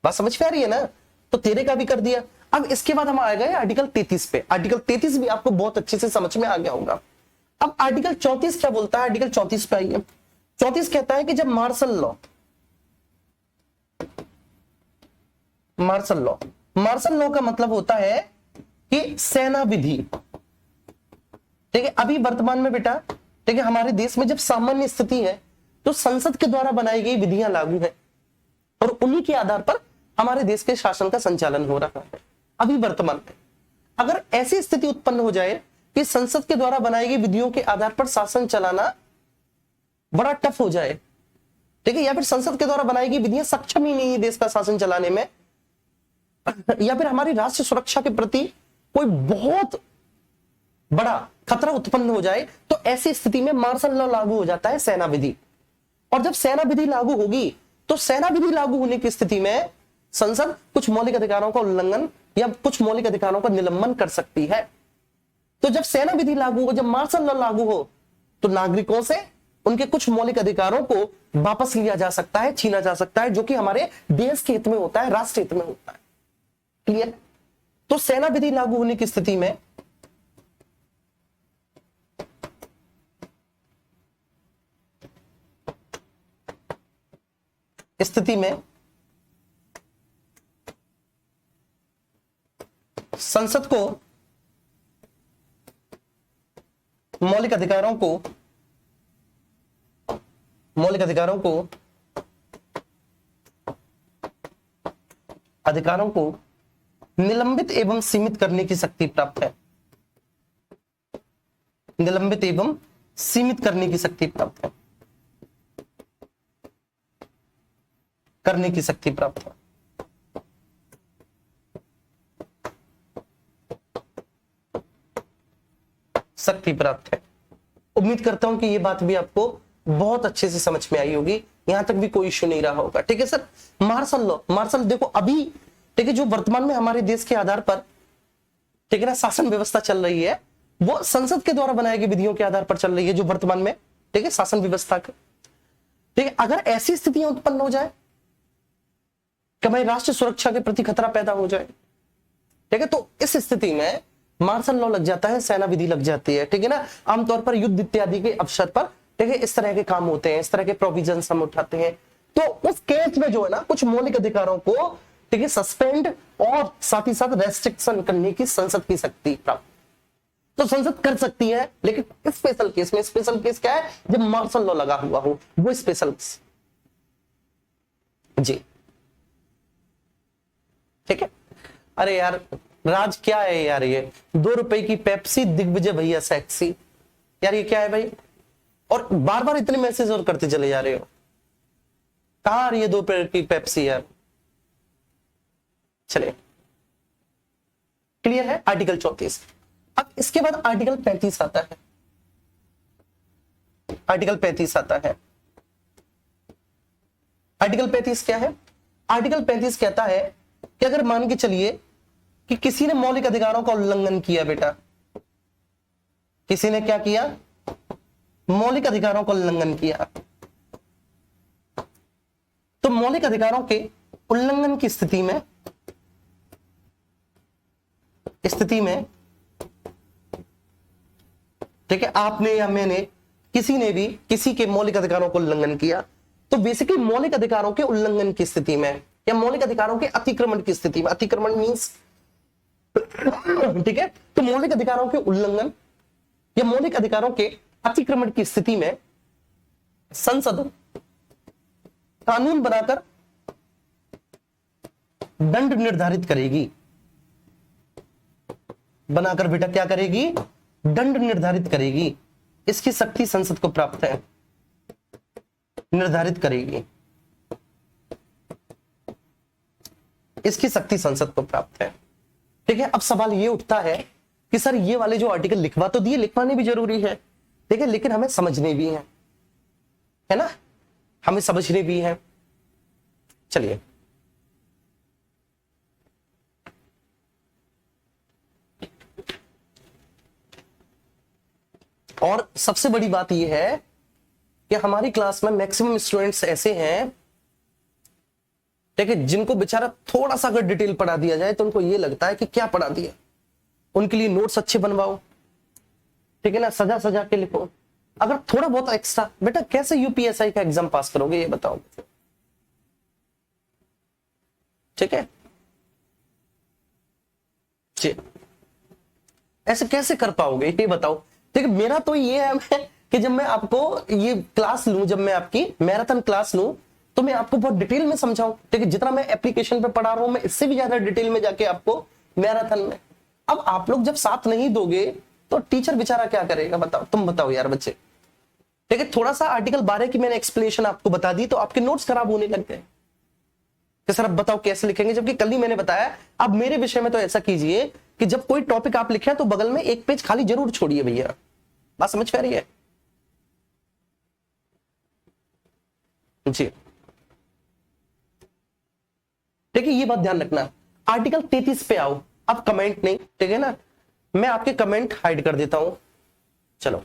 बात समझ में आ रही है ना? तो 13 का भी कर दिया। अब इसके बाद हम आ गए आर्टिकल 33 पे। आर्टिकल 33 भी आपको बहुत अच्छे से समझ में आ गया होगा। अब आर्टिकल 34 क्या बोलता है? आर्टिकल 34 पे आइए। 34 कहता है कि जब मार्शल लॉ का मतलब होता है कि सेना विधि, ठीक है। अभी वर्तमान में बेटा, ठीक है, हमारे देश में जब सामान्य स्थिति है तो संसद के द्वारा बनाई गई विधियां लागू है और उन्हीं के आधार पर हमारे देश के शासन का संचालन हो रहा है। अभी वर्तमान में अगर ऐसी स्थिति उत्पन्न हो जाए कि संसद के द्वारा बनाई गई विधियों के आधार पर शासन चलाना बड़ा टफ हो जाए, ठीक है, या फिर संसद के द्वारा बनाई गई विधियां सक्षम ही नहीं है देश का शासन चलाने में, या फिर हमारी राष्ट्र सुरक्षा के प्रति कोई बहुत बड़ा खतरा उत्पन्न हो जाए, तो ऐसी स्थिति में मार्शल लॉ लागू हो जाता है, सेना विधि। और जब सेना विधि लागू होगी तो सेना विधि लागू होने की स्थिति में संसद कुछ मौलिक अधिकारों का उल्लंघन या कुछ मौलिक अधिकारों का निलंबन कर सकती है। तो जब सेना विधि लागू हो, जब मार्शल लॉ लागू हो, तो नागरिकों से उनके कुछ मौलिक अधिकारों को वापस लिया जा सकता है, छीना जा सकता है, जो कि हमारे देश के हित में होता है, राष्ट्र हित में होता है। क्लियर? तो सेना विधि लागू होने की स्थिति में संसद को मौलिक अधिकारों को निलंबित एवं सीमित करने की शक्ति प्राप्त है। निलंबित एवं सीमित करने की शक्ति प्राप्त है। करने की शक्ति प्राप्त है। शक्ति प्राप्त है। उम्मीद करता हूं कि ये बात भी आपको बहुत अच्छे से समझ में आई होगी, यहां तक भी कोई इश्यू नहीं रहा होगा। ठीक है सर। मार्शल लॉ, मार्शल देखो अभी, ठीक है, जो वर्तमान में हमारे देश के आधार पर, ठीक है ना, शासन व्यवस्था चल रही है, वो संसद के द्वारा बनाई गई विधियों के आधार पर चल रही है, जो वर्तमान में, ठीक है, शासन व्यवस्था का। ठीक है, अगर ऐसी स्थितियां उत्पन्न हो जाए कि हमारी राष्ट्र सुरक्षा के प्रति खतरा पैदा हो जाए, ठीक है, तो इस स्थिति में मार्शल लॉ लग जाता है, सेना विधि लग जाती है। ठीक है ना। आमतौर पर युद्ध इत्यादि के अवसर पर, ठीक है, इस तरह के काम होते हैं, इस तरह के प्रोविजन हम उठाते हैं। तो उस केस में जो है ना, कुछ मौलिक अधिकारों को, ठीक है, सस्पेंड और साथ ही साथ रेस्ट्रिक्शन करने की संसद की शक्ति प्राप्त। तो संसद कर सकती है, लेकिन स्पेशल केस में, स्पेशल केस क्या है, जब मार्शल लॉ लगा हुआ हो, वो स्पेशल केस। जी ठीक है। अरे यार राज क्या है यार, ये 2 रुपए की पेप्सी, दिग्विजय भैया सेक्सी, यार ये क्या है भाई? और बार बार इतने मैसेज और करते चले जा रहे हो, कहां आ रही है 2 रुपए की पेप्सी यार? चलिए क्लियर है आर्टिकल 34। अब इसके बाद आर्टिकल 35 आता है। आर्टिकल 35 आता है। आर्टिकल 35 क्या है? आर्टिकल 35 कहता है कि अगर मान के चलिए कि किसी ने मौलिक अधिकारों का उल्लंघन किया, बेटा किसी ने क्या किया, मौलिक अधिकारों का उल्लंघन किया, तो मौलिक अधिकारों के उल्लंघन की स्थिति में ठीक है, आपने या मैंने, किसी ने भी किसी के मौलिक अधिकारों को उल्लंघन किया, तो बेसिकली मौलिक अधिकारों के उल्लंघन की स्थिति में या मौलिक अधिकारों के अतिक्रमण की स्थिति में, अतिक्रमण मींस ठीक है, तो मौलिक अधिकारों के उल्लंघन या मौलिक अधिकारों के अतिक्रमण की स्थिति में संसद कानून बनाकर दंड निर्धारित करेगी। बनाकर बेटा क्या करेगी? दंड निर्धारित करेगी। इसकी शक्ति संसद को प्राप्त है, निर्धारित करेगी, इसकी शक्ति संसद को प्राप्त है। ठीक है। अब सवाल ये उठता है कि सर ये वाले जो आर्टिकल लिखवा तो दिए, लिखवाने भी जरूरी है, ठीक है, लेकिन हमें समझने भी है ना, हमें समझने भी है। चलिए और सबसे बड़ी बात यह है कि हमारी क्लास में मैक्सिमम स्टूडेंट्स ऐसे हैं, ठीक है, जिनको बेचारा थोड़ा सा अगर डिटेल पढ़ा दिया जाए तो उनको ये लगता है कि क्या पढ़ा दिया। उनके लिए नोट्स अच्छे बनवाओ, ठीक है ना, सजा सजा के लिखो। अगर थोड़ा बहुत एक्स्ट्रा, बेटा कैसे यूपीएसआई का एग्जाम पास करोगे ये बताओ, ठीक है जी, ऐसे कैसे कर पाओगे ये बताओ। ठीक है, मेरा तो ये है कि जब मैं आपको ये क्लास लूं, जब मैं आपकी मैराथन क्लास लूं, तो मैं आपको बहुत डिटेल में समझाऊं। ठीक है, जितना मैं एप्लीकेशन पे पढ़ा रहा हूं, मैं इससे भी ज्यादा डिटेल में जाके आपको मैराथन में। अब आप लोग जब साथ नहीं दोगे तो टीचर बेचारा क्या करेगा, बताओ, तुम बताओ यार बच्चे। ठीक है, थोड़ा सा आर्टिकल 12 की मैंने एक्सप्लेनेशन आपको बता दी तो आपके नोट्स खराब होने लग गए कि सर अब बताओ कैसे लिखेंगे, जबकि कल ही मैंने बताया। अब मेरे विषय में तो ऐसा कीजिए कि जब कोई टॉपिक आप लिखे तो बगल में एक पेज खाली जरूर छोड़िए भैया। बात समझ पा रही है जी? ठीक है, ये बात ध्यान रखना। आर्टिकल 33 पे आओ। अब कमेंट नहीं, ठीक है ना, मैं आपके कमेंट हाइड कर देता हूं। चलो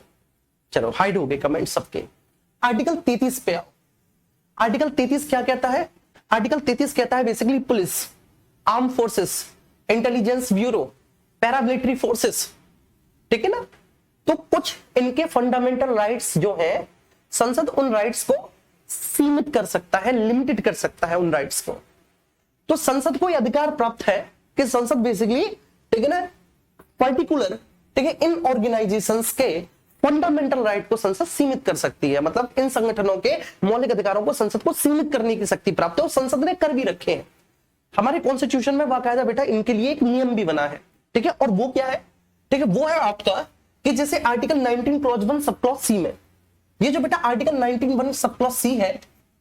चलो, हाइड हो गए कमेंट सबके। आर्टिकल 33 पे आओ। आर्टिकल 33 क्या कहता है? आर्टिकल 33 कहता है basically police, arm forces, intelligence bureau, paramilitary forces, ठीक है ना, तो कुछ इनके फंडामेंटल राइट्स जो हैं, संसद उन राइट्स को सीमित कर सकता है, लिमिटेड कर सकता है उन राइट्स को। तो संसद को यह अधिकार प्राप्त है कि संसद बेसिकली, ठीक है ना, पर्टिकुलर, ठीक है, इन ऑर्गेनाइजेशंस के फंडामेंटल राइट को संसद सीमित कर सकती है। मतलब इन संगठनों के मौलिक अधिकारों को संसद को सीमित करने की शक्ति प्राप्त है और संसद ने कर भी रखे हैं। हमारे कॉन्स्टिट्यूशन में बाकायदा बेटा इनके लिए एक नियम भी बना है, ठीक है, और वो क्या है? ठीक है, वो है आपका कि जैसे article 19 clause 1 sub clause C में, ये जो बेटा आर्टिकल 19(1) सब क्लॉज सी है,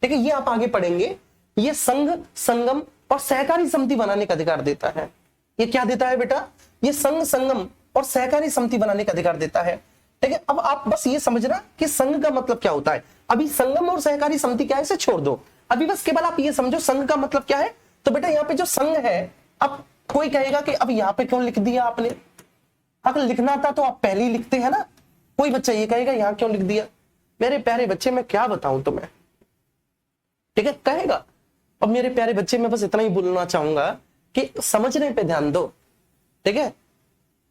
ठीक है, ये आप आगे पढ़ेंगे, ये संघ, संगम और सहकारी समिति बनाने का अधिकार देता है। ये क्या देता है बेटा? ये संघ, संगम और सहकारी समिति बनाने का अधिकार देता है। ठीक है, अब आप बस ये समझना कि संघ का मतलब क्या होता है। अभी संगम और सहकारी समिति क्या है इसे छोड़ दो, अभी बस केवल आप ये समझो संघ का मतलब क्या है। तो बेटा यहाँ पे जो संघ है, अब कोई कहेगा कि अब यहाँ पे क्यों लिख दिया आपने, अगर लिखना था तो आप पहले ही लिखते हैं ना। कोई बच्चा ये कहेगा यहाँ क्यों लिख दिया। मेरे प्यारे बच्चे मैं क्या बताऊं तुम्हें, ठीक है, कहेगा। अब मेरे प्यारे बच्चे मैं बस इतना ही बोलना चाहूंगा कि समझने पे ध्यान दो, ठीक है,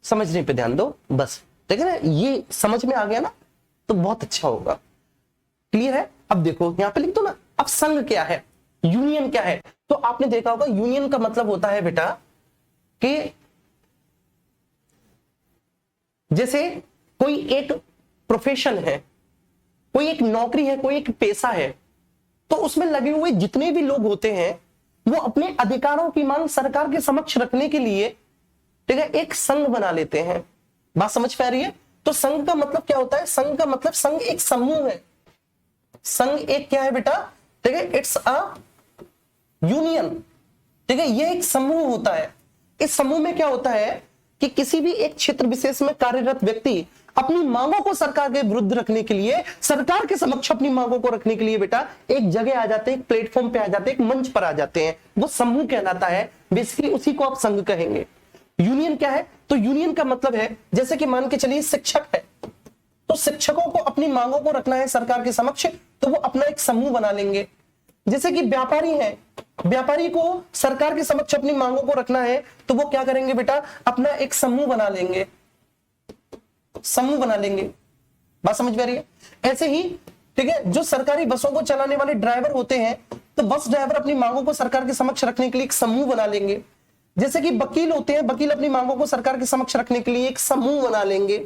समझने पे ध्यान दो बस, ठीक है ना। ये समझ में आ गया ना तो बहुत अच्छा होगा। क्लियर है? अब देखो यहाँ पे लिख दो ना। अब संघ क्या है, यूनियन क्या है? तो आपने देखा होगा यूनियन का मतलब होता है बेटा कि जैसे कोई एक प्रोफेशन है, कोई एक नौकरी है, कोई एक पेशा है, तो उसमें लगे हुए जितने भी लोग होते हैं वो अपने अधिकारों की मांग सरकार के समक्ष रखने के लिए, ठीक है, एक संघ बना लेते हैं। बात समझ पा रही है? तो संघ का मतलब क्या होता है? संघ का मतलब संघ एक समूह है। संघ एक क्या है बेटा? ठीक है, इट्स अ यूनियन। ठीक है, ये एक समूह होता है। इस समूह में क्या होता है कि किसी भी एक क्षेत्र विशेष में कार्यरत व्यक्ति अपनी मांगों को सरकार के विरुद्ध रखने के लिए, सरकार के समक्ष अपनी मांगों को रखने के लिए बेटा एक जगह आ जाते हैं, एक प्लेटफॉर्म पे आ जाते हैं, एक मंच पर आ जाते हैं। वो समूह कहलाता है। बेसिकली उसी को आप संघ कहेंगे। यूनियन क्या है? तो यूनियन का मतलब है, जैसे कि मान के चलिए शिक्षक है, तो शिक्षकों को अपनी मांगों को रखना है सरकार के समक्ष, तो वो अपना एक समूह बना लेंगे। जैसे कि व्यापारी है, व्यापारी को सरकार के समक्ष अपनी मांगों को रखना है, तो वो क्या करेंगे बेटा? अपना एक समूह बना लेंगे, समूह बना लेंगे। बात समझ में आ रही है? ऐसे ही, ठीक है, जो सरकारी बसों को चलाने वाले ड्राइवर होते हैं, तो बस ड्राइवर अपनी मांगों को सरकार के समक्ष रखने के लिए एक समूह बना लेंगे। जैसे कि वकील होते हैं, वकील अपनी मांगों को सरकार के समक्ष रखने के लिए एक समूह बना लेंगे।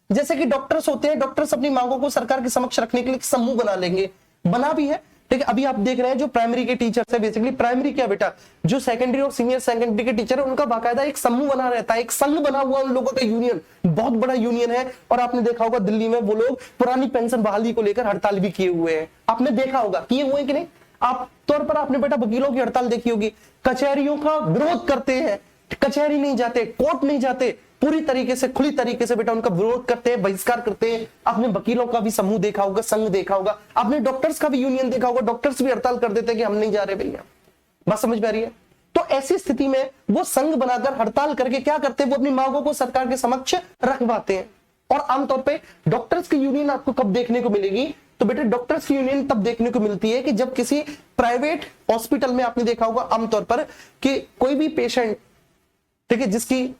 जैसे कि डॉक्टर्स होते हैं, डॉक्टर्स अपनी मांगों को सरकार के समक्ष रखने के लिए एक समूह बना लेंगे। बना भी है। ठीक है, अभी आप देख रहे हैं जो प्राइमरी के टीचर्स है, बेसिकली प्राइमरी क्या बेटा, जो सेकेंडरी और सीनियर सेकेंडरी के टीचर है, उनका बाकायदा एक समूह बना रहता है, एक संघ बना हुआ उन लोगों का, यूनियन, बहुत बड़ा यूनियन है। और आपने देखा होगा दिल्ली में वो लोग पुरानी पेंशन बहाली को लेकर हड़ताल भी किए हुए हैं। आपने देखा होगा, किए हुए कि नहीं? आप तौर पर आपने बेटा वकीलों की हड़ताल देखी होगी, कचहरियों का विरोध करते हैं, कचहरी नहीं जाते, कोर्ट नहीं जाते, पूरी तरीके से, खुली तरीके से बेटा उनका विरोध करते हैं, बहिष्कार करते हैं। आपने वकीलों का भी समूह देखा होगा, संघ देखा होगा। आपने डॉक्टर्स का भी यूनियन देखा होगा, डॉक्टर्स भी हड़ताल कर देते हैं कि हम नहीं जा रहे भैया। बात समझ में आ रही है? तो ऐसी स्थिति में वो संघ बनाकर हड़ताल करके क्या करते हैं? वो अपनी मांगों को सरकार के समक्ष रखवाते हैं। और आमतौर पर डॉक्टर्स की यूनियन आपको कब देखने को मिलेगी? तो बेटे डॉक्टर्स की यूनियन तब देखने को मिलती है कि जब किसी प्राइवेट हॉस्पिटल में, आपने देखा होगा आमतौर पर कि कोई भी पेशेंट, ठीक है, जिसकी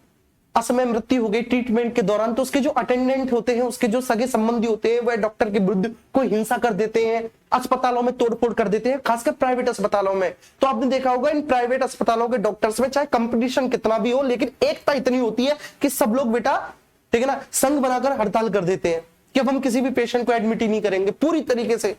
असमय मृत्यु हो गई ट्रीटमेंट के दौरान, तो उसके जो अटेंडेंट होते हैं, उसके जो सगे संबंधी होते हैं, वह डॉक्टर के विरुद्ध कोई हिंसा कर देते हैं, अस्पतालों में तोड़फोड़ कर देते हैं, खासकर प्राइवेट अस्पतालों में। तो आपने देखा होगा इन प्राइवेट अस्पतालों के डॉक्टर्स में चाहे कंपटीशन कितना भी हो, लेकिन एकता इतनी होती है कि सब लोग बेटा, ठीक है ना, संघ बनाकर हड़ताल कर देते हैं कि अब हम किसी भी पेशेंट को एडमिट ही नहीं करेंगे पूरी तरीके से,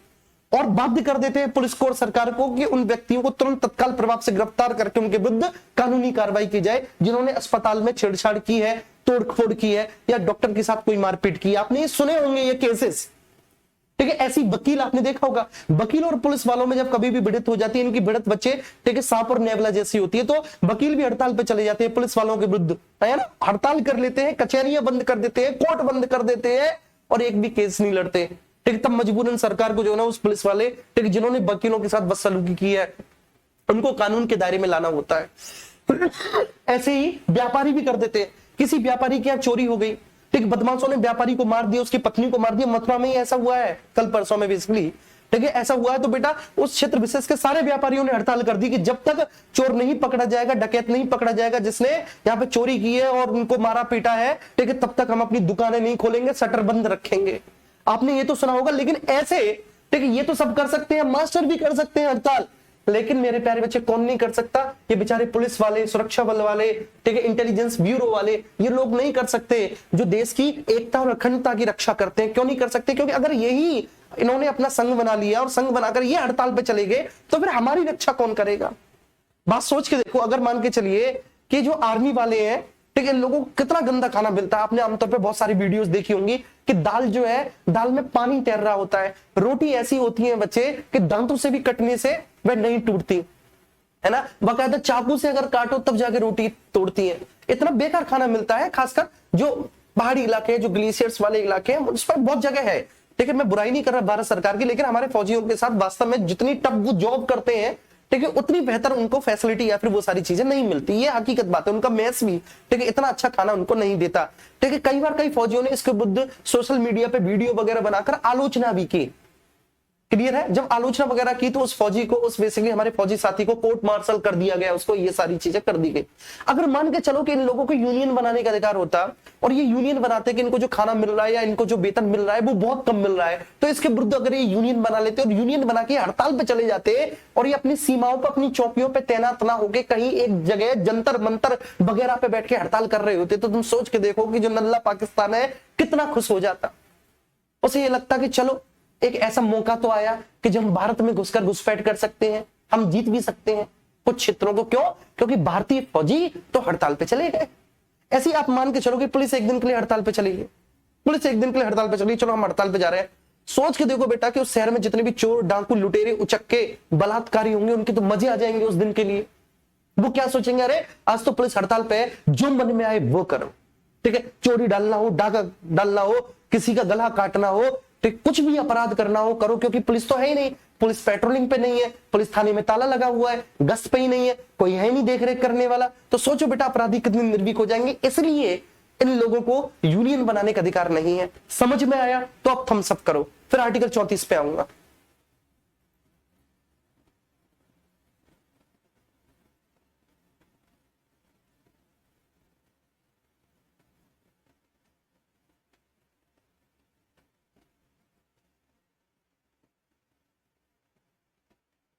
और बाध्य कर देते हैं पुलिस को और सरकार को कि उन व्यक्तियों को तुरंत तत्काल प्रभाव से गिरफ्तार करके उनके विरुद्ध कानूनी कार्रवाई की जाए जिन्होंने अस्पताल में छेड़छाड़ की है, तोड़फोड़ की है, या डॉक्टर के साथ कोई मारपीट की है। आपने ये सुने होंगे ये केसेस। ठीक है, ऐसी वकील आपने देखा होगा। वकील और पुलिस वालों में जब कभी भी भिड़ंत हो जाती है, इनकी भिड़ंत बच्चे, ठीक है, सांप और नेवला जैसी होती है, तो वकील भी हड़ताल पे चले जाते हैं पुलिस वालों के विरुद्ध, है ना, हड़ताल कर लेते हैं, कचहरियां बंद कर देते हैं, कोर्ट बंद कर देते हैं, और एक भी केस नहीं लड़ते। ठीक, तब मजबूरन सरकार को जो है ना, उस पुलिस वाले, ठीक, जिन्होंने वकीलों के साथ बदसलूकी की है, उनको कानून के दायरे में लाना होता है। ऐसे ही व्यापारी भी कर देते हैं। किसी व्यापारी की यहाँ चोरी हो गई, ठीक, बदमाशों ने व्यापारी को मार दिया, उसकी पत्नी को मार दिया। मथुरा में ही ऐसा हुआ है कल परसों में बेसिकली, ठीक है, ऐसा हुआ है। तो बेटा उस क्षेत्र विशेष के सारे व्यापारियों ने हड़ताल कर दी कि जब तक चोर नहीं पकड़ा जाएगा, डकैत नहीं पकड़ा जाएगा जिसने यहाँ पे चोरी की है और उनको मारा पीटा है, ठीक है, तब तक हम अपनी दुकानें नहीं खोलेंगे, शटर बंद रखेंगे। आपने ये तो सुना होगा। लेकिन ऐसे, ठीक है, ये तो सब कर सकते हैं, मास्टर भी कर सकते हैं हड़ताल, लेकिन मेरे प्यारे बच्चे कौन नहीं कर सकता? ये बेचारे पुलिस वाले, सुरक्षा बल वाले, ठीक है, इंटेलिजेंस ब्यूरो वाले, ये लोग नहीं कर सकते, जो देश की एकता और अखंडता की रक्षा करते हैं। क्यों नहीं कर सकते? क्योंकि अगर यही इन्होंने अपना संघ बना लिया और संघ बनाकर ये हड़ताल पे चले गए, तो फिर हमारी रक्षा कौन करेगा? बात सोच के देखो। अगर मान के चलिए कि जो आर्मी वाले हैं, ठीक है, लोगों को कितना गंदा खाना मिलता है। आपने आमतौर पे बहुत सारी वीडियोस देखी होंगी कि दाल जो है, दाल में पानी तैर रहा होता है, रोटी ऐसी होती है बच्चे कि दांतों से भी कटने से वह नहीं टूटती, है ना, बाकायदा चाकू से अगर काटो तब जाके रोटी तोड़ती है। इतना बेकार खाना मिलता है, खासकर जो पहाड़ी इलाके, जो ग्लेशियर्स वाले इलाके हैं, उस पर बहुत जगह है। ठीक है, मैं बुराई नहीं कर रहा भारत सरकार की, लेकिन हमारे फौजियों के साथ वास्तव में जितनी टफ वो जॉब करते हैं, ठीक है, उतनी बेहतर उनको फैसिलिटी या फिर वो सारी चीजें नहीं मिलती। ये हकीकत बात है। उनका मेस भी, ठीक है, इतना अच्छा खाना उनको नहीं देता। ठीक है, कई बार कई फौजियों ने इसके विरुद्ध सोशल मीडिया पे वीडियो वगैरह बनाकर आलोचना भी की क्लियर है। जब आलोचना वगैरह की तो उस फौजी को, उस बेसिकली हमारे फौजी साथी को कोर्ट मार्शल कर दिया गया, उसको ये सारी चीजें कर दी गई। अगर मान के चलो कि इन लोगों को यूनियन बनाने का अधिकार होता और ये यूनियन बनाते कि इनको जो खाना मिल रहा है या इनको जो वेतन मिल रहा है वो बहुत कम मिल रहा है, तो इसके विरुद्ध अगर ये यूनियन बना लेते और यूनियन बना के हड़ताल पे चले जाते और ये अपनी सीमाओं पर, अपनी चौकियों पे तैनात ना होकर कहीं एक जगह जंतर मंतर वगैरह पे बैठ के हड़ताल कर रहे होते, तो तुम सोच के देखो कि जो नल्ला पाकिस्तान है कितना खुश हो जाता। उसे ये लगता कि चलो एक ऐसा मौका तो आया कि जब हम भारत में घुसकर घुसपैठ कर सकते हैं, हम जीत भी सकते हैं कुछ क्षेत्रों को। क्यों? क्योंकि भारतीय फौजी तो हड़ताल पे चले गए। ऐसे ही आप मान के चलो कि पुलिस एक दिन के लिए हड़ताल पे चली गई, पुलिस एक दिन के लिए हड़ताल पे चली, चलो हम हड़ताल पे जा रहे हैं। सोच के देखो बेटा कि उस शहर में जितने भी चोर, डाकू, लुटेरे, उचक्के, बलात्कारी होंगे, उनके तो मजे आ जाएंगे उस दिन के लिए। वो क्या सोचेंगे, अरे आज तो पुलिस हड़ताल पे है, जो मन में आए वो करो। ठीक है, चोरी डालना हो, डाका डालना हो, किसी का गला काटना हो, ठीक, कुछ भी अपराध करना हो करो, क्योंकि पुलिस तो है ही नहीं, पुलिस पेट्रोलिंग पे नहीं है, पुलिस थाने में ताला लगा हुआ है, गश्त पे ही नहीं है, कोई है नहीं देख रेख करने वाला। तो सोचो बेटा अपराधी कितने निर्भीक हो जाएंगे। इसलिए इन लोगों को यूनियन बनाने का अधिकार नहीं है। समझ में आया? तो अब थम्स अप करो। फिर आर्टिकल 34 पे आऊंगा।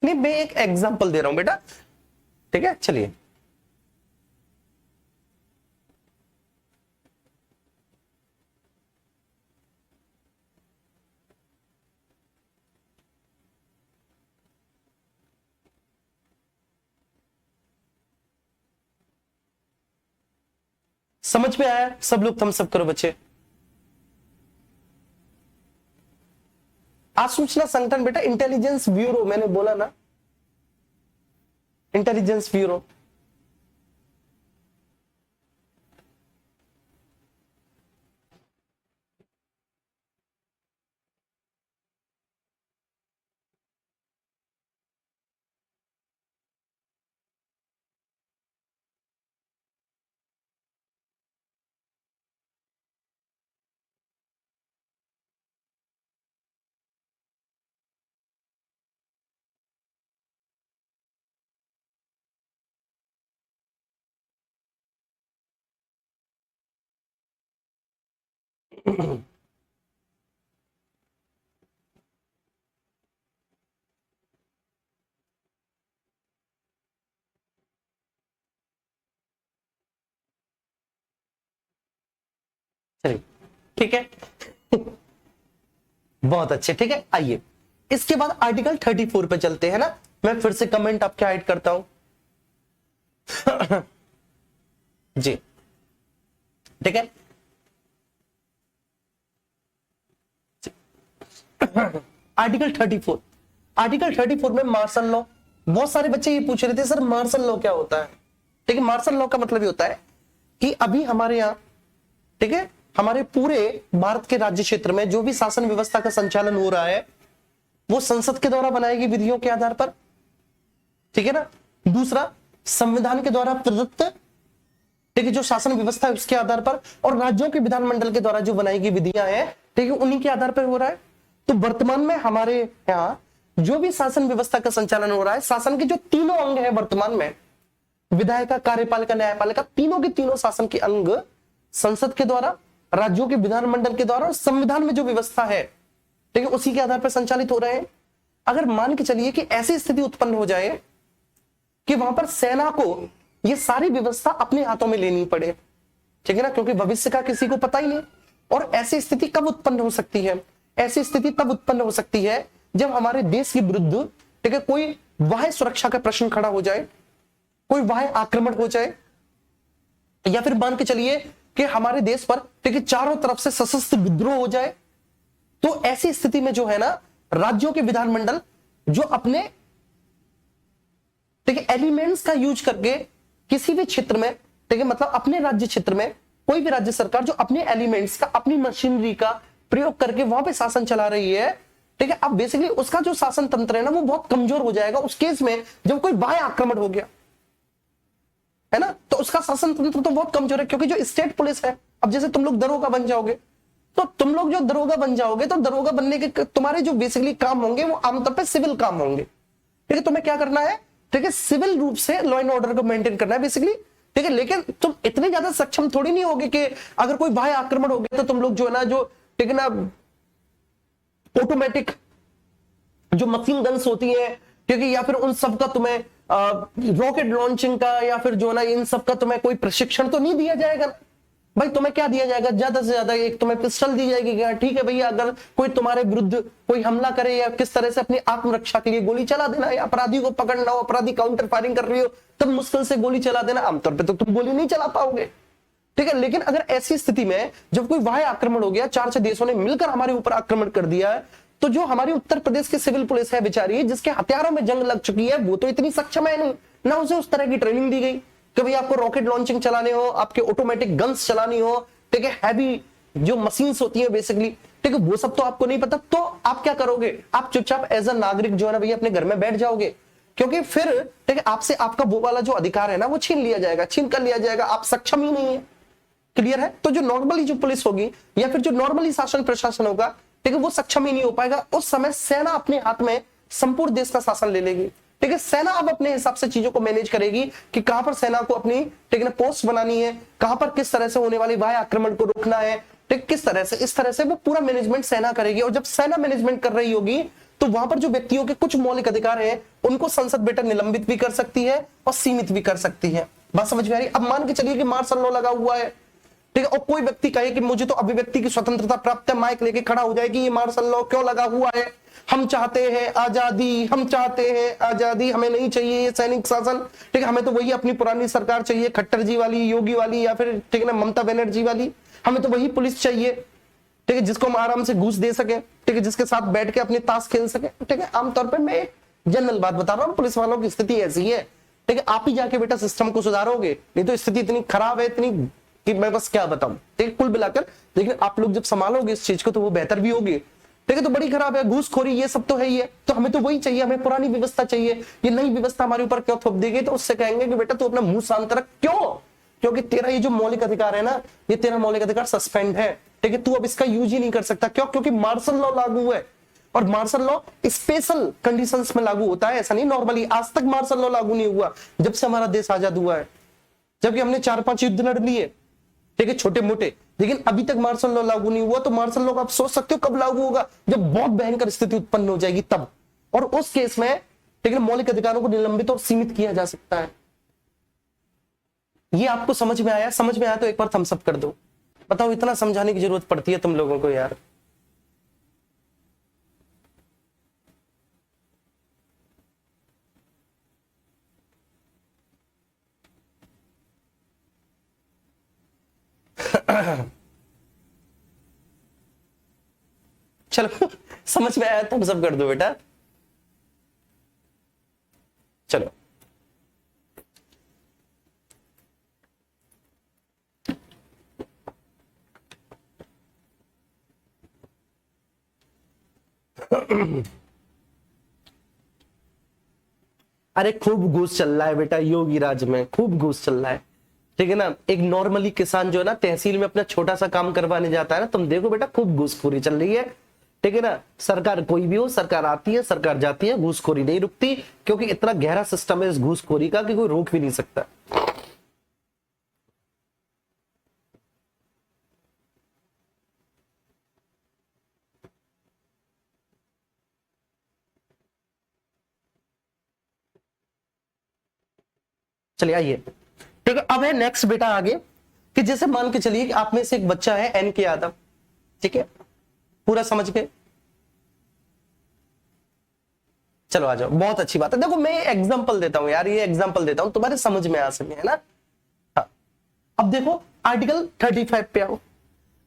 नहीं, मैं एक एग्जांपल दे रहा हूं बेटा, ठीक है। चलिए, समझ में आया? सब लोग थम्स अप करो बच्चे। आज सूचना संगठन बेटा इंटेलिजेंस ब्यूरो, मैंने बोला ना, इंटेलिजेंस ब्यूरो। चलिए, ठीक है। बहुत अच्छे, ठीक है। आइए इसके बाद आर्टिकल 34 पे चलते हैं ना। मैं फिर से कमेंट आपके हाइड करता हूं। जी, ठीक है। आर्टिकल 34, आर्टिकल 34 में मार्शल लॉ। बहुत सारे बच्चे ये पूछ रहे थे सर मार्शल लॉ क्या होता है। ठीक है, मार्शल लॉ का मतलब ये होता है कि अभी हमारे यहाँ, ठीक है, हमारे पूरे भारत के राज्य क्षेत्र में जो भी शासन व्यवस्था का संचालन हो रहा है वो संसद के द्वारा बनाई गई विधियों के आधार पर, ठीक है ना। दूसरा, संविधान के द्वारा प्रदत्त, ठीक है, जो शासन व्यवस्था है उसके आधार पर, और राज्यों के विधानमंडल के द्वारा जो बनाई गई विधियां हैं, ठीक है, उन्हीं के आधार पर हो रहा है। तो वर्तमान में हमारे यहाँ जो भी शासन व्यवस्था का संचालन हो रहा है, शासन के जो तीनों अंग है वर्तमान में, विधायिका, कार्यपालिका, न्यायपालिका, तीनों के तीनों शासन के अंग संसद के द्वारा, राज्यों के विधानमंडल के द्वारा और संविधान में जो व्यवस्था है, ठीक है, उसी के आधार पर संचालित हो रहे हैं। अगर मान के चलिए कि ऐसी स्थिति उत्पन्न हो जाए कि वहां पर सेना को ये सारी व्यवस्था अपने हाथों में लेनी पड़े, ठीक है ना, क्योंकि भविष्य का किसी को पता ही नहीं। और ऐसी स्थिति कब उत्पन्न हो सकती है? ऐसी स्थिति तब उत्पन्न हो सकती है जब हमारे देश के विरुद्ध, ठीक है, कोई बाह्य सुरक्षा का प्रश्न खड़ा हो जाए, कोई बाह्य आक्रमण हो जाए, या फिर मान के चलिए कि हमारे देश पर, ठीक है, चारों तरफ से सशस्त्र विद्रोह हो जाए। तो ऐसी स्थिति में जो है ना, राज्यों के विधानमंडल जो अपने, ठीक है, एलिमेंट्स का यूज करके किसी भी क्षेत्र में, ठीक है, मतलब अपने राज्य क्षेत्र में कोई भी राज्य सरकार जो अपने एलिमेंट्स का, अपनी मशीनरी का प्रयोग करके वहां पे शासन चला रही है, ठीक है, अब बेसिकली उसका जो शासन तंत्र है ना वो बहुत कमजोर हो जाएगा उस केस में जब कोई बाह्य आक्रमण हो गया, है ना। तो उसका शासन तंत्र तो बहुत कमजोर है, क्योंकि जो स्टेट पुलिस है, अब जैसे तुम लोग दरोगा बन जाओगे, तो तुम लोग जो दरोगा बन जाओगे तो दरोगा बनने के तुम्हारे जो बेसिकली काम होंगे वो आमतौर पर सिविल काम होंगे। ठीक है, तुम्हें क्या करना है, ठीक है, सिविल रूप से लॉ एंड ऑर्डर को मेंटेन करना है बेसिकली। ठीक है, लेकिन तुम इतने ज्यादा सक्षम थोड़ी नहीं होगे कि अगर कोई बाह्य आक्रमण हो गया तो तुम लोग जो है ना, जो ठीक है ना, ऑटोमेटिक जो मशीन गन्स होती है, क्योंकि या फिर उन सब का तुम्हें रॉकेट लॉन्चिंग का या फिर जो ना इन सब का तुम्हें कोई प्रशिक्षण तो नहीं दिया जाएगा ना। भाई तुम्हें क्या दिया जाएगा, ज्यादा से ज्यादा एक तुम्हें पिस्टल दी जाएगी क्या, ठीक है भैया, अगर कोई तुम्हारे विरुद्ध कोई हमला करे या किस तरह से अपनी आत्मरक्षा के लिए गोली चला देना, या अपराधी को पकड़ना हो, अपराधी काउंटर फायरिंग कर रही हो तब मुश्किल से गोली चला देना, आमतौर पर तो तुम गोली नहीं चला पाओगे। ठीक है, लेकिन अगर ऐसी स्थिति में जब कोई बाह्य आक्रमण हो गया, 4-6 देशों ने मिलकर हमारे ऊपर आक्रमण कर दिया है, तो जो हमारी उत्तर प्रदेश की सिविल पुलिस है बेचारी, जिसके हथियारों में जंग लग चुकी है, वो तो इतनी सक्षम है नहीं, ना उसे उस तरह की ट्रेनिंग दी गई कि भाई आपको रॉकेट लॉन्चिंग चलाने हो, आपके ऑटोमेटिक गन्स चलानी हो, ठीक है, हैवी जो मशीन्स होती है बेसिकली, ठीक है, वो सब तो आपको नहीं पता। तो आप क्या करोगे, आप चुपचाप एज अ नागरिक जो है ना भैया अपने घर में बैठ जाओगे, क्योंकि फिर ठीक है आपसे आपका वो वाला जो अधिकार है ना वो छीन लिया जाएगा, छीन कर लिया जाएगा, आप सक्षम ही नहीं है। क्लियर है? तो जो नॉर्मली जो पुलिस होगी या फिर जो नॉर्मली शासन प्रशासन होगा, ठीक है, वो सक्षम ही नहीं हो पाएगा। उस समय सेना अपने हाथ में संपूर्ण देश का शासन ले लेगी। ठीक है, सेना अब अपने हिसाब से चीजों को मैनेज करेगी कि कहां पर सेना को अपनी ठीक है पोस्ट बनानी है, कहां पर किस तरह से होने वाले बाह्य आक्रमण को रोकना है, ठीक किस तरह से, इस तरह से वो पूरा मैनेजमेंट सेना करेगी। और जब सेना मैनेजमेंट कर रही होगी तो वहां पर जो व्यक्तियों के कुछ मौलिक अधिकार हैं उनको संसद बेटा निलंबित भी कर सकती है और सीमित भी कर सकती है। बात समझ में आ रही? अब मान के चलिए कि मार्शल लॉ लगा हुआ है, ठीक है, और कोई व्यक्ति कहे कि मुझे तो अभिव्यक्ति की स्वतंत्रता प्राप्त है, माइक लेके खड़ा हो जाए कि ये मार्शल लॉ क्यों लगा हुआ है, हम चाहते हैं आजादी, हम चाहते हैं आजादी, हमें नहीं चाहिए ये सैनिक शासन, ठीक है, हमें तो वही अपनी पुरानी सरकार चाहिए, खट्टर जी वाली, योगी वाली, या फिर ठीक है ना ममता बनर्जी वाली, हमें तो वही पुलिस चाहिए, ठीक है, जिसको हम आराम से घूस दे सके, ठीक है, जिसके साथ बैठ के अपनी ताश खेल सके। ठीक है, आमतौर पर मैं जनरल बात बता रहा हूँ, पुलिस वालों की स्थिति ऐसी है। ठीक है, आप ही जाके बेटा सिस्टम को सुधारोगे, नहीं तो स्थिति इतनी खराब है, इतनी कि मैं बस क्या बताऊं। ठीक, कुल मिलाकर लेकिन आप लोग जब संभालोगे इस चीज को तो वो बेहतर भी होगी। ठीक है, तो बड़ी खराब है, घूसखोरी ये सब तो है ही है, तो हमें तो वही चाहिए, हमें पुरानी व्यवस्था चाहिए। ये नई व्यवस्था हमारे ऊपर क्यों थोप दी गई, तो उससे कहेंगे कि बेटा तू अपना मुंह शांत रख। क्यों? क्योंकि तेरा ये जो मौलिक अधिकार है ना, ये तेरा मौलिक अधिकार सस्पेंड है। ठीक है, तू अब इसका यूज ही नहीं कर सकता। क्यों? क्योंकि मार्शल लॉ लागू है, और मार्शल लॉ स्पेशल कंडीशंस में लागू होता है, ऐसा नहीं नॉर्मली। आज तक मार्शल लॉ लागू नहीं हुआ जब से हमारा देश आजाद हुआ है, जबकि हमने 4-5 युद्ध लड़ लिए, ठीक है, छोटे मोटे, लेकिन अभी तक मार्शल लॉ लागू नहीं हुआ। तो मार्शल लॉ आप सोच सकते हो कब लागू होगा, जब बहुत भयंकर स्थिति उत्पन्न हो जाएगी तब, और उस केस में ठीक है मौलिक अधिकारों को निलंबित और सीमित किया जा सकता है। ये आपको समझ में आया? समझ में आया तो एक बार थम्स अप कर दो। बताओ, इतना समझाने की जरूरत पड़ती है तुम लोगों को यार? चलो समझ में आया, थम्स अप कर दो बेटा। चलो अरे खूब घूस चल रहा है बेटा योगी राज में, खूब घूस चल रहा है। ठीक है ना, एक नॉर्मली किसान जो है ना तहसील में अपना छोटा सा काम करवाने जाता है ना, तुम देखो बेटा खूब घूसखोरी चल रही है। ठीक है ना, सरकार कोई भी हो, सरकार आती है सरकार जाती है, घूसखोरी नहीं रुकती, क्योंकि इतना गहरा सिस्टम है इस घूसखोरी का कि कोई रोक भी नहीं सकता। चलिए आइए, ठीक है, अब है नेक्स्ट बेटा आगे, कि जैसे मान के चलिए कि आप में से एक बच्चा है एन के यादव। ठीक है, पूरा समझ गए? चलो आ जाओ, बहुत अच्छी बात है। देखो मैं एग्जांपल देता हूं यार, ये एग्जांपल देता हूं तुम्हारे समझ में आ सके, है ना। हाँ। अब देखो आर्टिकल 35 पे आओ।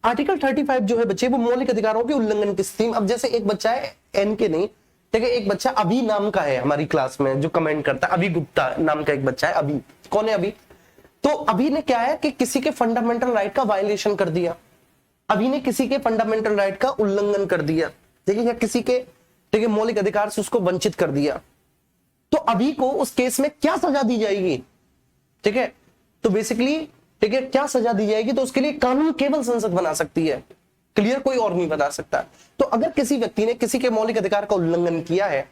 आर्टिकल 35 जो है बच्चे वो मौलिक अधिकारों के उल्लंघन की स्थिति। अब जैसे एक बच्चा है एन के नहीं, ठीक है, एक बच्चा अभी नाम का है हमारी क्लास में जो कमेंट करता है, अभी गुप्ता नाम का एक बच्चा है। अभी कौन है अभी? तो अभी ने क्या है कि किसी के फंडामेंटल राइट का वायलेशन कर दिया, अभी ने किसी के फंडामेंटल राइट का उल्लंघन कर दिया, ठीक है, या किसी के ठीक है मौलिक अधिकार से उसको वंचित कर दिया। तो अभी को उस केस में क्या सजा दी जाएगी? ठीक है, तो बेसिकली ठीक है क्या सजा दी जाएगी, तो उसके लिए कानून केवल संसद बना सकती है। क्लियर, कोई और नहीं बता सकता। तो अगर किसी व्यक्ति ने किसी के मौलिक अधिकार का उल्लंघन किया है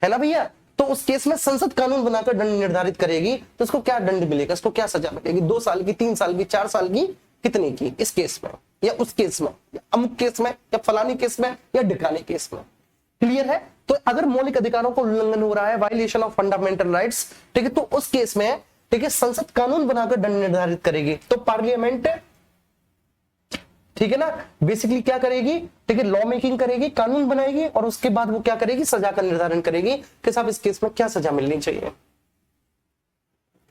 ना भैया, तो उस केस में संसद कानून बनाकर दंड निर्धारित करेगी। तो उसको क्या दंड मिलेगा, उसको क्या सजा मिलेगी, 2 साल की, 3 साल की, 4 साल की, कितने की, इस केस में या उस केस में या अमुक केस में या फलानी केस में या ढिकाने केस में। क्लियर है। तो अगर मौलिक अधिकारों का उल्लंघन हो रहा है, वायलेशन ऑफ फंडामेंटल राइट्स, ठीक है, तो उस केस में, ठीक है, संसद कानून बनाकर दंड निर्धारित करेगी। तो पार्लियामेंट, ठीक है ना, बेसिकली क्या करेगी, ठीक है, लॉ मेकिंग करेगी, कानून बनाएगी, और उसके बाद वो क्या करेगी, सजा का निर्धारण करेगी कि साहब इस केस में क्या सजा मिलनी चाहिए।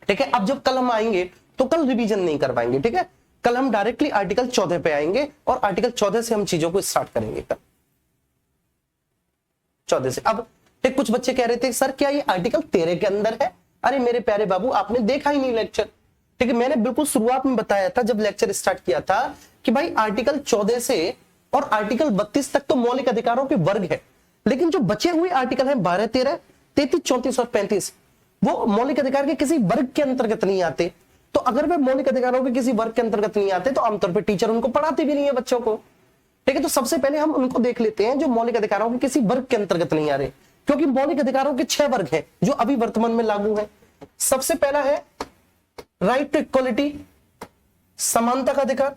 ठीक है। अब जब कल हम आएंगे तो कल रिवीजन नहीं कर पाएंगे, ठीक है, कल हम डायरेक्टली आर्टिकल 14 पे आएंगे और आर्टिकल 14 से हम चीजों को स्टार्ट करेंगे। कल 14 से। अब ठीक, कुछ बच्चे कह रहे थे सर क्या ये आर्टिकल 13 के अंदर है। अरे मेरे प्यारे बाबू, आपने देखा ही नहीं लेक्चर। ठीक है, मैंने बिल्कुल शुरुआत में बताया था जब लेक्चर स्टार्ट किया था कि भाई आर्टिकल 14 से और आर्टिकल 32 तक तो मौलिक अधिकारों के वर्ग है, लेकिन जो बचे हुए आर्टिकल हैं 12, 13, 33, 34 और 35, वो मौलिक अधिकार के किसी वर्ग के अंतर्गत नहीं आते। तो अगर वे मौलिक अधिकारों के किसी वर्ग के अंतर्गत नहीं आते तो आमतौर पर टीचर उनको पढ़ाते भी नहीं है बच्चों को। ठीक है, तो सबसे पहले हम उनको देख लेते हैं जो मौलिक अधिकारों के किसी वर्ग के अंतर्गत नहीं आ रहे, क्योंकि मौलिक अधिकारों के 6 वर्ग हैं जो अभी वर्तमान में लागू हैं। सबसे पहला है राइट टू इक्वलिटी, समानता का अधिकार,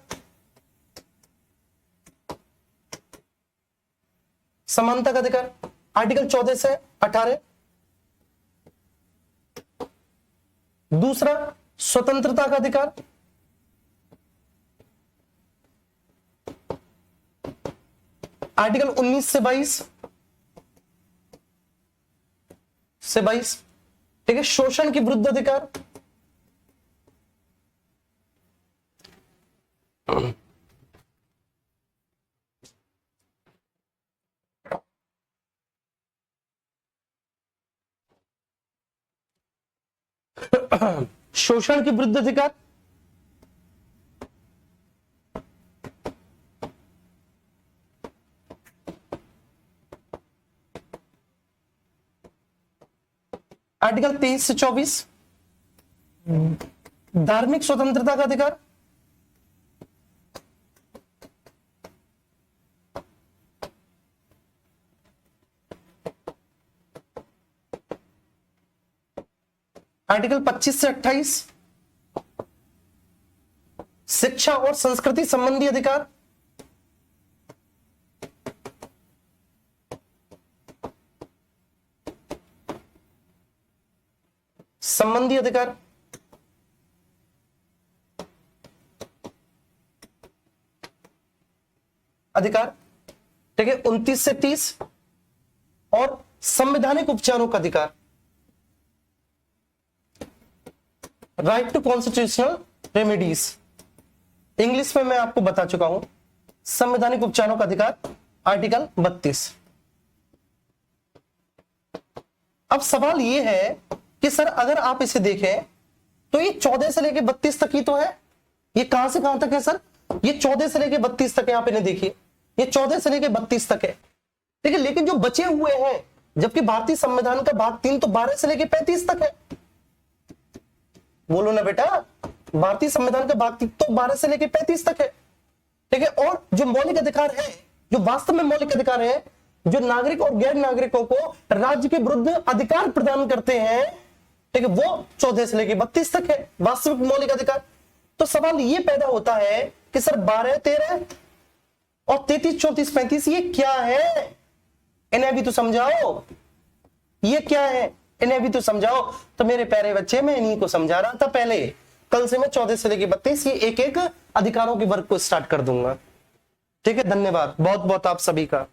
समानता का अधिकार आर्टिकल 14 से 18। दूसरा स्वतंत्रता का अधिकार, आर्टिकल 19 से 22। ठीक है, शोषण के विरुद्ध अधिकार, शोषण के विरुद्ध अधिकार, आर्टिकल 23 से 24 धार्मिक स्वतंत्रता का अधिकार, आर्टिकल 25 से 28 शिक्षा और संस्कृति संबंधी अधिकार, संबंधी अधिकार, अधिकार, ठीक है, 29 से 30 और संवैधानिक उपचारों का अधिकार, right to constitutional remedies. English में मैं आपको बता चुका हूं, संवैधानिक उपचारों का अधिकार आर्टिकल 32। अब सवाल यह है कि सर अगर आप इसे देखें तो ये 14 से लेके 32 तक ही तो है, ये कहां से कहां तक है सर, ये 14 से लेके 32 तक है। आप इन्हें देखिए, ये 14 से लेके 32 तक है, ठीक है, लेकिन जो बचे हुए हैं, जबकि भारतीय संविधान का भाग 3 तो 12 से लेके 35 तक है। बोलो ना बेटा, भारतीय संविधान का भाग 3 तो 12 से लेके 35 तक है, ठीक है। और जो मौलिक अधिकार है, जो वास्तव में मौलिक अधिकार है, जो नागरिक और गैर नागरिकों को राज्य के विरुद्ध अधिकार प्रदान करते हैं, ठीक है, वो 14 से लेके 32 तक है वास्तविक मौलिक अधिकार। तो सवाल ये पैदा होता है कि सर 12, 13 और 33, 34, 35 ये क्या है, इन्हें भी तो समझाओ, ये क्या है, इन्हें भी तो समझाओ। तो मेरे प्यारे बच्चे, मैं इन्हीं को समझा रहा था पहले, कल से मैं 14 से लेके 32 ये एक एक अधिकारों के वर्ग को स्टार्ट कर दूंगा। ठीक है, धन्यवाद बहुत बहुत आप सभी का।